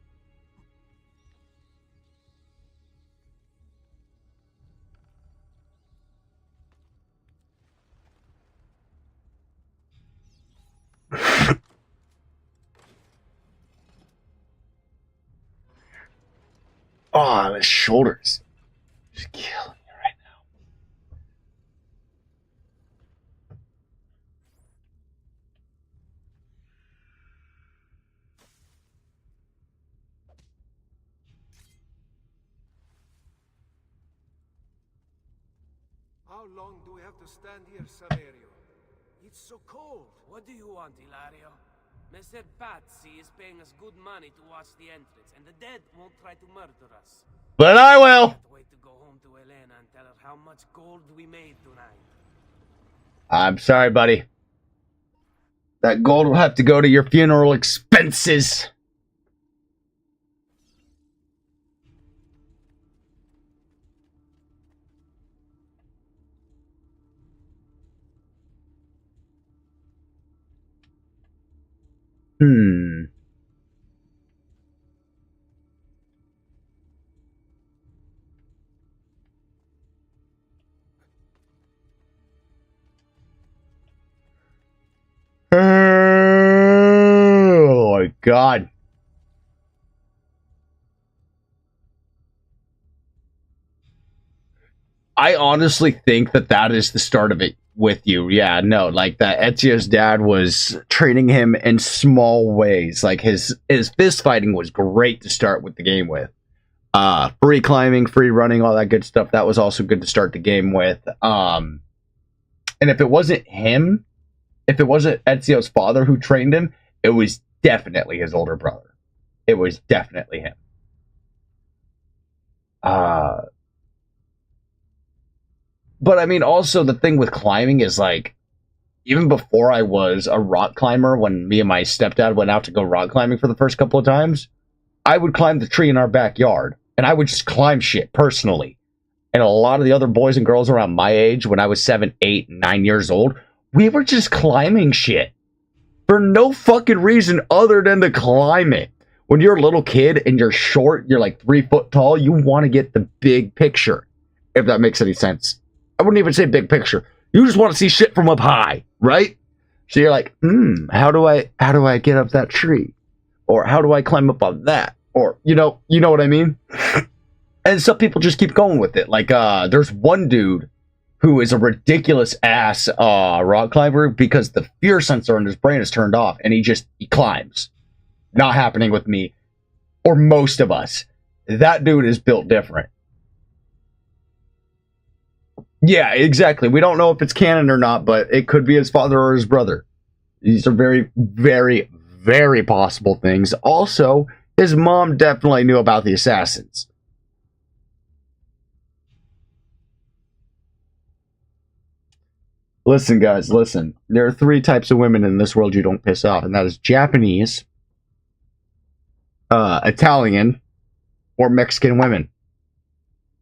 Oh, the shoulders. Just killing me right now. How long do we have to stand here, Saverio? It's so cold. What do you want, Hilario? Messer Pazzi is paying us good money to watch the entrance, and the dead won't try to murder us. But I will! Can't wait to go home to Elena and tell her how much gold we made tonight. I'm sorry, buddy. That gold will have to go to your funeral expenses. Oh my god. I honestly think that is the start of it with you. Yeah, no, like that Ezio's dad was training him in small ways. Like his fist fighting was great to start with the game with. Free climbing, free running, all that good stuff. That was also good to start the game with. And if it wasn't him, if it wasn't Ezio's father who trained him, it was definitely his older brother. It was definitely him. But I mean, also the thing with climbing is like, even before I was a rock climber, when me and my stepdad went out to go rock climbing for the first couple of times, I would climb the tree in our backyard, and I would just climb shit personally. And a lot of the other boys and girls around my age, when I was 7, 8, 9 years old, we were just climbing shit for no fucking reason other than to climb it. When you're a little kid and you're short, you're like 3 foot tall, you want to get the big picture, if that makes any sense. I wouldn't even say big picture. You just want to see shit from up high, right? So you're like, how do I get up that tree? Or how do I climb up on that? Or, you know what I mean? And some people just keep going with it. Like, there's one dude who is a ridiculous ass rock climber because the fear sensor in his brain is turned off and he climbs. Not happening with me or most of us. That dude is built different. Yeah, exactly. We don't know if it's canon or not, but it could be his father or his brother. These are very, very, very possible things. Also, his mom definitely knew about the assassins. Listen, guys, listen. There are 3 types of women in this world you don't piss off, and that is Japanese, Italian, or Mexican women.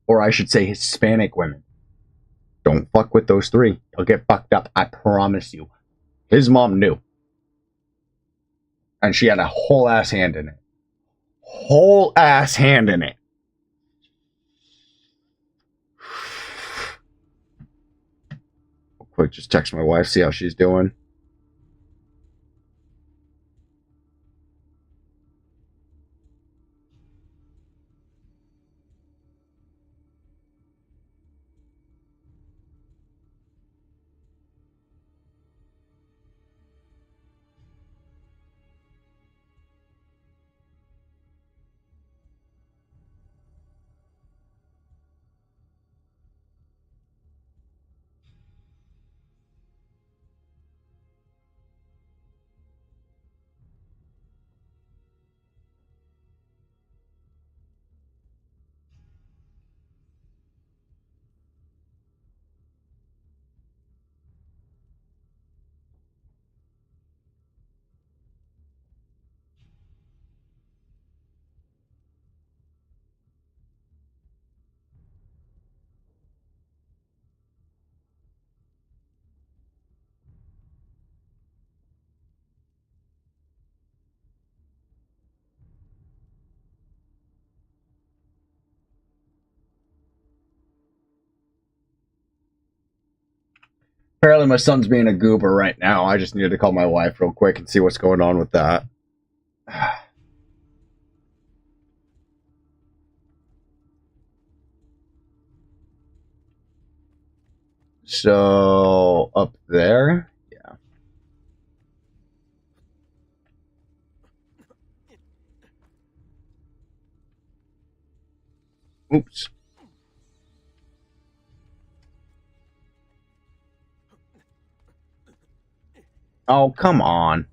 Or I should say Hispanic women. Don't fuck with those 3. You'll get fucked up, I promise you. His mom knew. And she had a whole ass hand in it. Whole ass hand in it. Real quick, just text my wife, see how she's doing. Apparently my son's being a goober right now. I just needed to call my wife real quick and see what's going on with that. So, up there? Yeah. Oops. Oh, come on.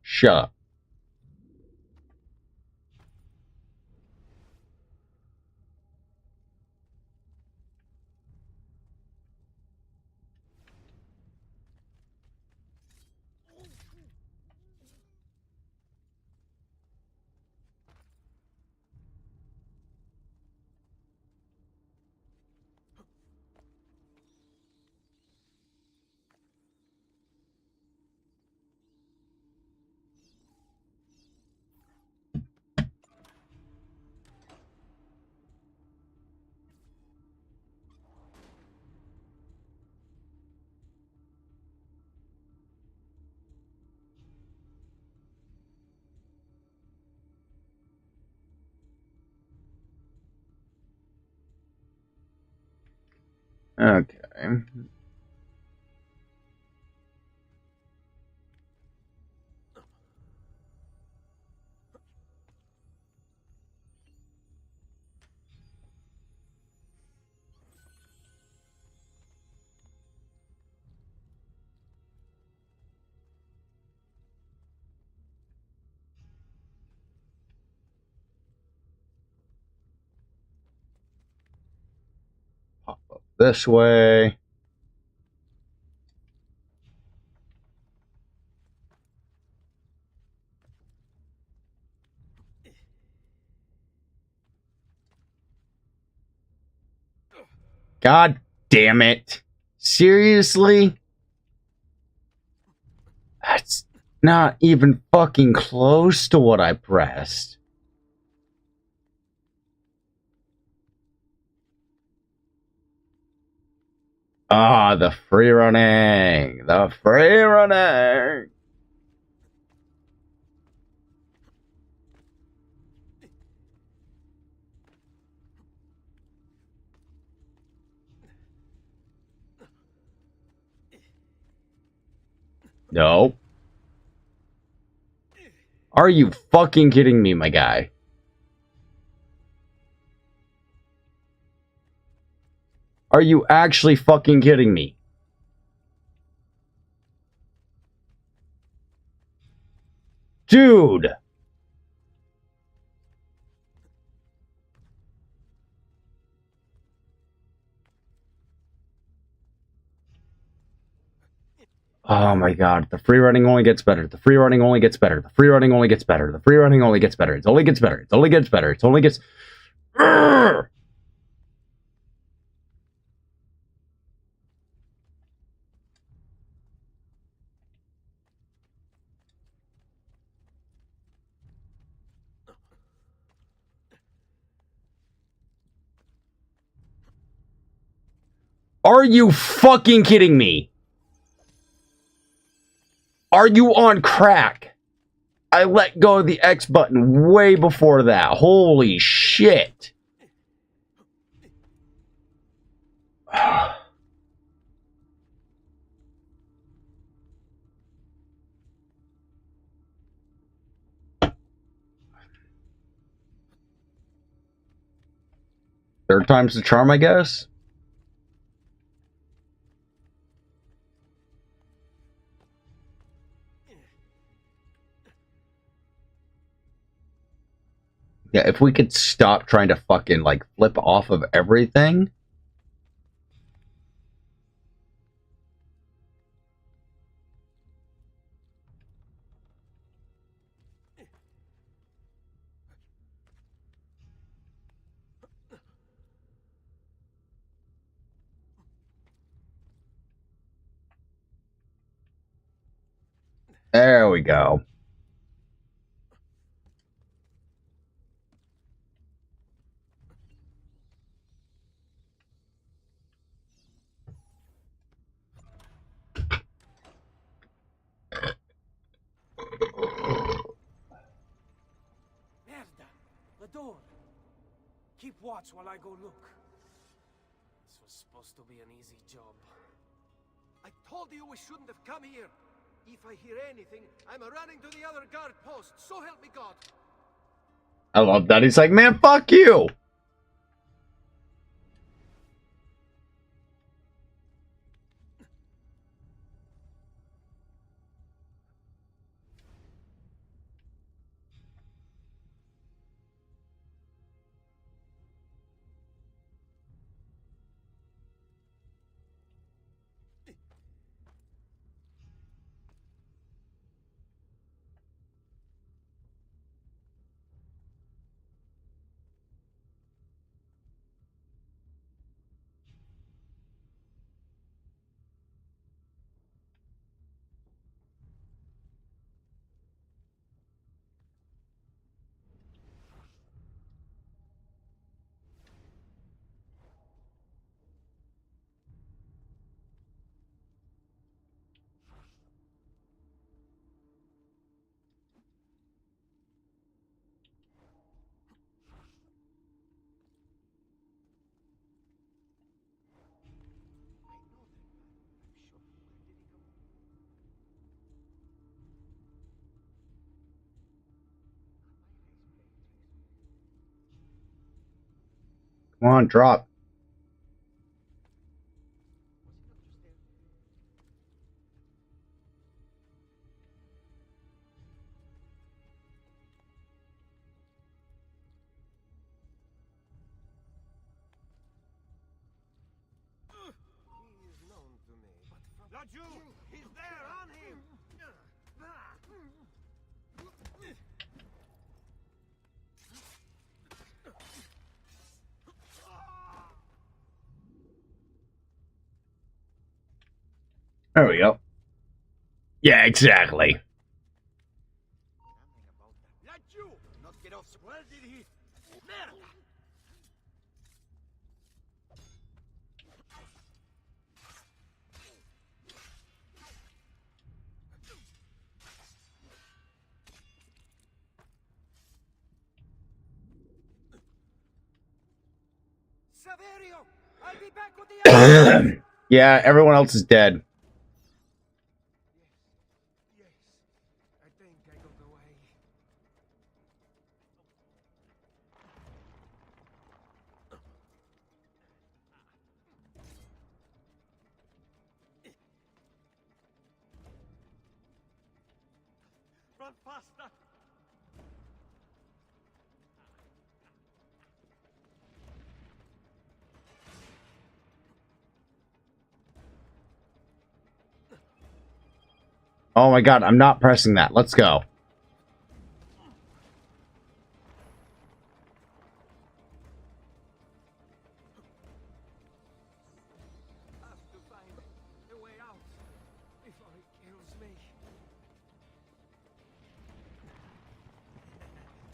Shut up. Okay. Pop up this way. God damn it. Seriously? Not even fucking close to what I pressed. Ah, the free running. The free running. No. Are you fucking kidding me, my guy? Are you actually fucking kidding me? Dude! Oh my god, the free running only gets better. The free running only gets better. The free running only gets better. The free running only gets better. It only gets better. It only gets better. It only gets... Urgh! Are you fucking kidding me? Are you on crack? I let go of the X button way before that. Holy shit. Third time's the charm, I guess? Yeah, if we could stop trying to fucking, like, flip off of everything. There we go. Merda! The door! Keep watch while I go look. This was supposed to be an easy job. I told you we shouldn't have come here. If I hear anything, I'm running to the other guard post. So help me God. I love that. He's like, man, fuck you. Come on, drop. He is known to me, but La Jew! He's there on him! There we go. Yeah, exactly. Los, where did he... Merda! Saverio! I'll be back with the... Yeah, everyone else is dead. Yes, I think I got away. Run faster! Oh my god, I'm not pressing that. Let's go. Have to find a way out before it kills me.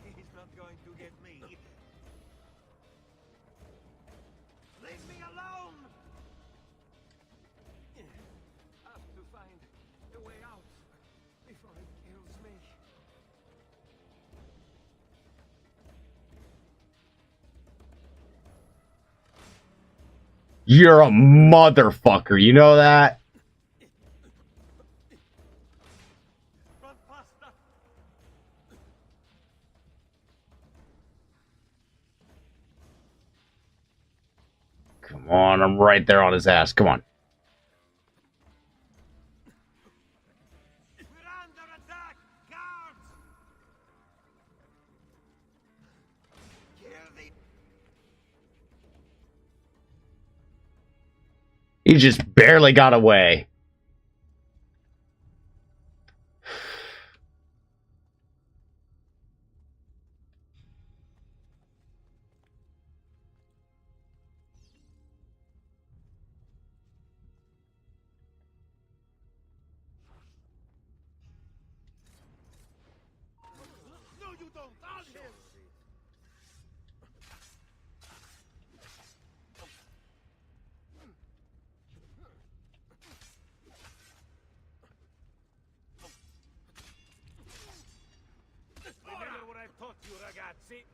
He's not going to get me. Leave me alone! Have to find a way out before it kills me. You're a motherfucker, you know that? Run faster! Come on, I'm right there on his ass. Come on. We're under attack! Guards! Kill the... He just barely got away. No, you don't! I'll kill you! Remember what I've taught you, ragazzi?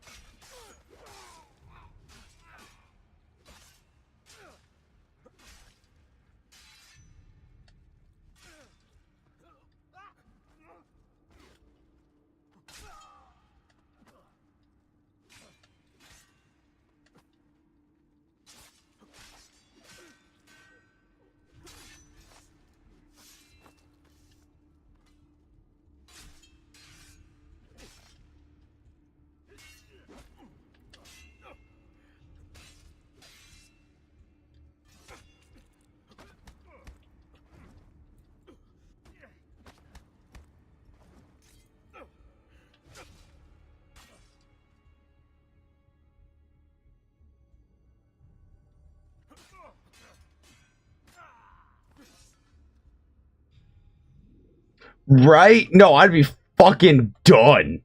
Right? No, I'd be fucking done.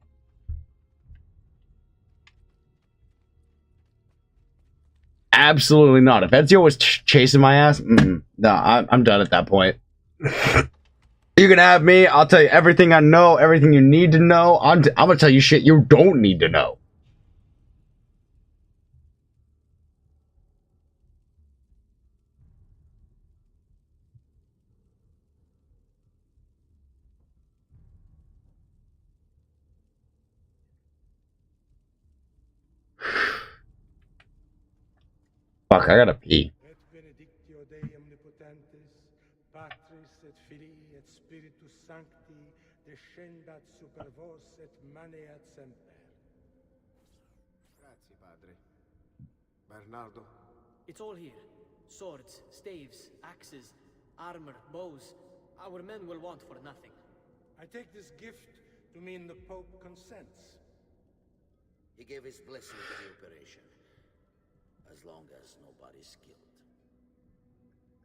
Absolutely not. If Ezio was chasing my ass, no, I'm done at that point. You can have me. I'll tell you everything I know, everything you need to know. I'm gonna tell you shit you don't need to know. Fuck, I gotta pee. Et benedictio Dei omnipotentis, Patris et Filii et Spiritus Sancti, descendat super vos et maneat semper. Grazie, padre. Bernardo? It's all here. Swords, staves, axes, armor, bows. Our men will want for nothing. I take this gift to mean the Pope consents. He gave his blessing to the operation. As long as nobody's killed.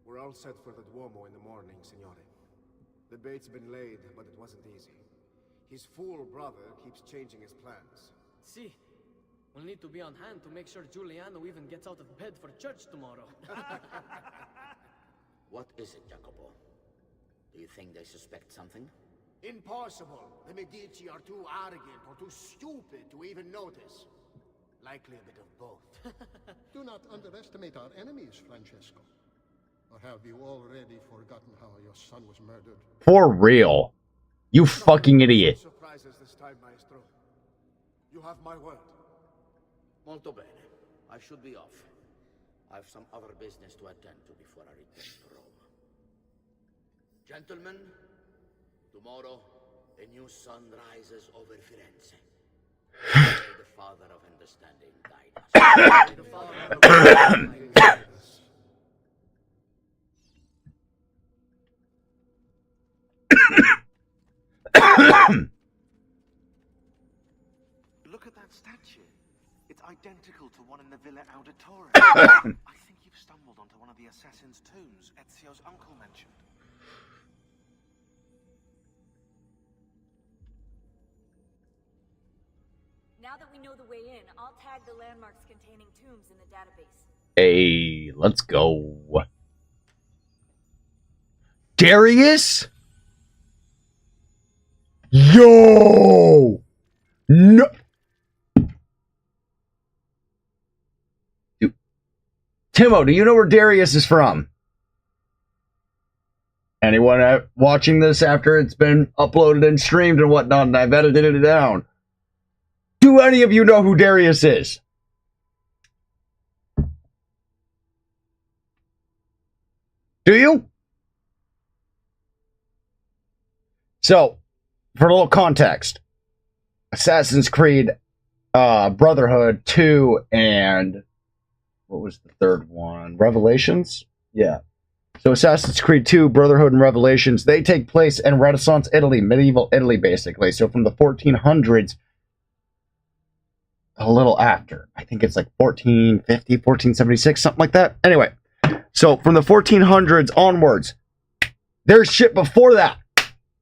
We're all set for the Duomo in the morning, Signore. The bait's been laid, but it wasn't easy. His fool brother keeps changing his plans. See, we'll need to be on hand to make sure Giuliano even gets out of bed for church tomorrow. What is it, Jacopo? Do you think they suspect something? Impossible. The Medici are too arrogant or too stupid to even notice. Likely a bit of both. Do not underestimate our enemies, Francesco. Or have you already forgotten how your son was murdered? For real. You fucking idiot. Surprises this time, Maestro. You have my word. Molto bene. I should be off. I have some other business to attend to before I return to Rome. Gentlemen, tomorrow a new sun rises over Firenze. May the Father of Understanding guide us. May the Father of Understanding guide us. Look at that statue. It's identical to one in the Villa Auditorium. I think you've stumbled onto one of the assassin's tombs Ezio's uncle mentioned. Now that we know the way in, I'll tag the landmarks containing tombs in the database. Hey, let's go. Darius? Yo! No! Timo, do you know where Darius is from? Anyone watching this after it's been uploaded and streamed and whatnot, and I've edited it down? Do any of you know who Darius is? Do you? So, for a little context, Assassin's Creed Brotherhood 2 and what was the third one? Revelations? Yeah. So Assassin's Creed 2, Brotherhood, and Revelations, they take place in Renaissance Italy, medieval Italy, basically. So from the 1400s, a little after. I think it's like 1450, 1476, something like that. Anyway, so from the 1400s onwards, there's shit before that.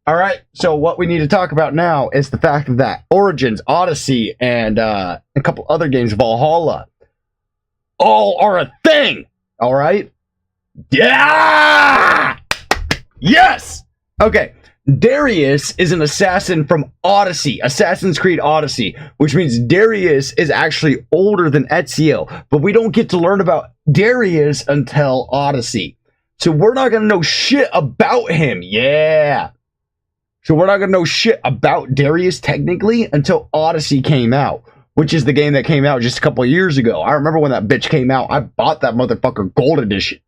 All right, so what we need to talk about now is the fact that Origins, Odyssey, and a couple other games, Valhalla, all are a thing. All right? Yeah! Yes! Okay, Darius is an assassin from Odyssey, Assassin's Creed Odyssey, which means Darius is actually older than Ezio, but we don't get to learn about Darius until Odyssey. So we're not going to know shit about him. Yeah. So we're not going to know shit about Darius technically until Odyssey came out, which is the game that came out just a couple of years ago. I remember when that bitch came out. I bought that motherfucker gold edition.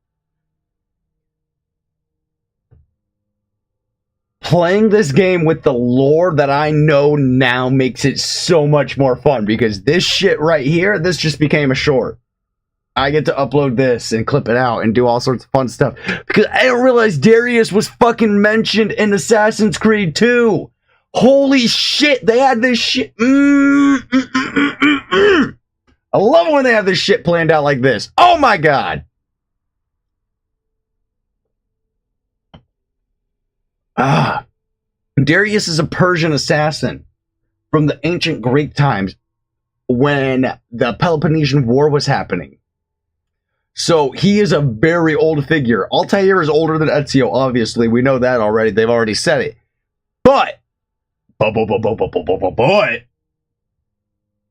Playing this game with the lore that I know now makes it so much more fun because this shit right here, this just became a short. I get to upload this and clip it out and do all sorts of fun stuff because I didn't realize Darius was fucking mentioned in Assassin's Creed 2. Holy shit, they had this shit. I love it when they have this shit planned out like this. Oh my god. Darius is a Persian assassin from the ancient Greek times when the Peloponnesian War was happening. So he is a very old figure. Altair is older than Ezio, obviously. We know that already. They've already said it. But there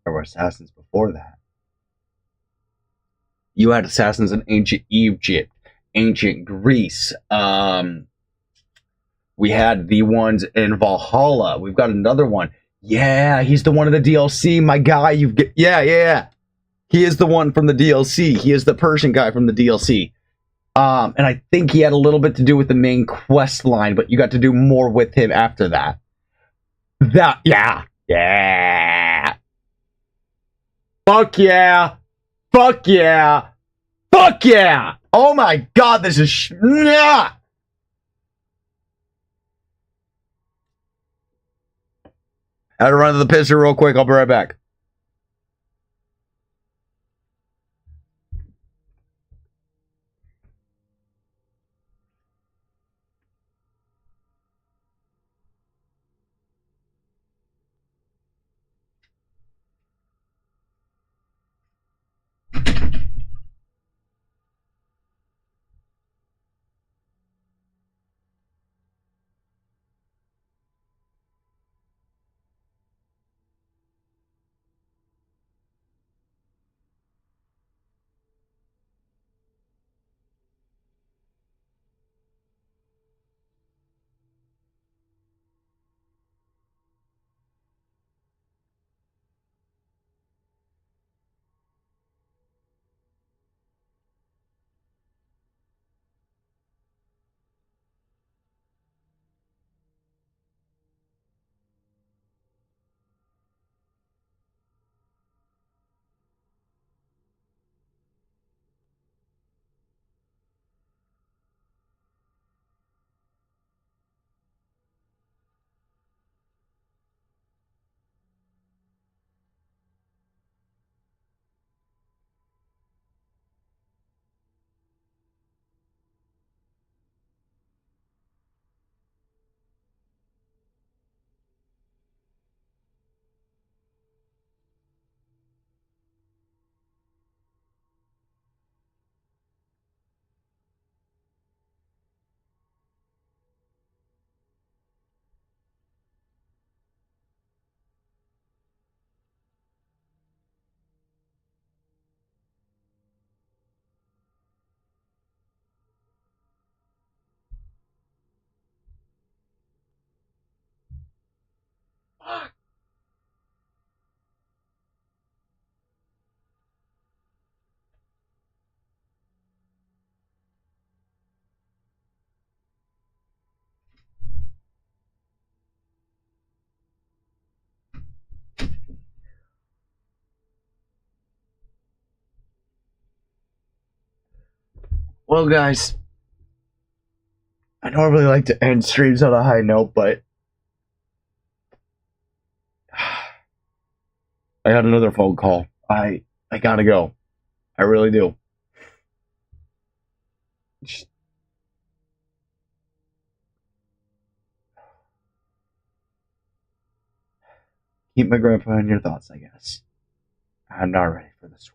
were assassins before that. You had assassins in ancient Egypt, ancient Greece. We had the ones in Valhalla. We've got another one. Yeah, he's the one in the DLC. My guy, yeah. He is the one from the DLC. He is the Persian guy from the DLC. And I think he had a little bit to do with the main quest line, but you got to do more with him after that. Yeah. Fuck yeah. Oh my god, this is yeah. I had to run to the pisser real quick. I'll be right back. Well, guys, I normally like to end streams on a high note, but I got another phone call. I gotta go. I really do. Keep my grandpa in your thoughts, I guess. I'm not ready for this one.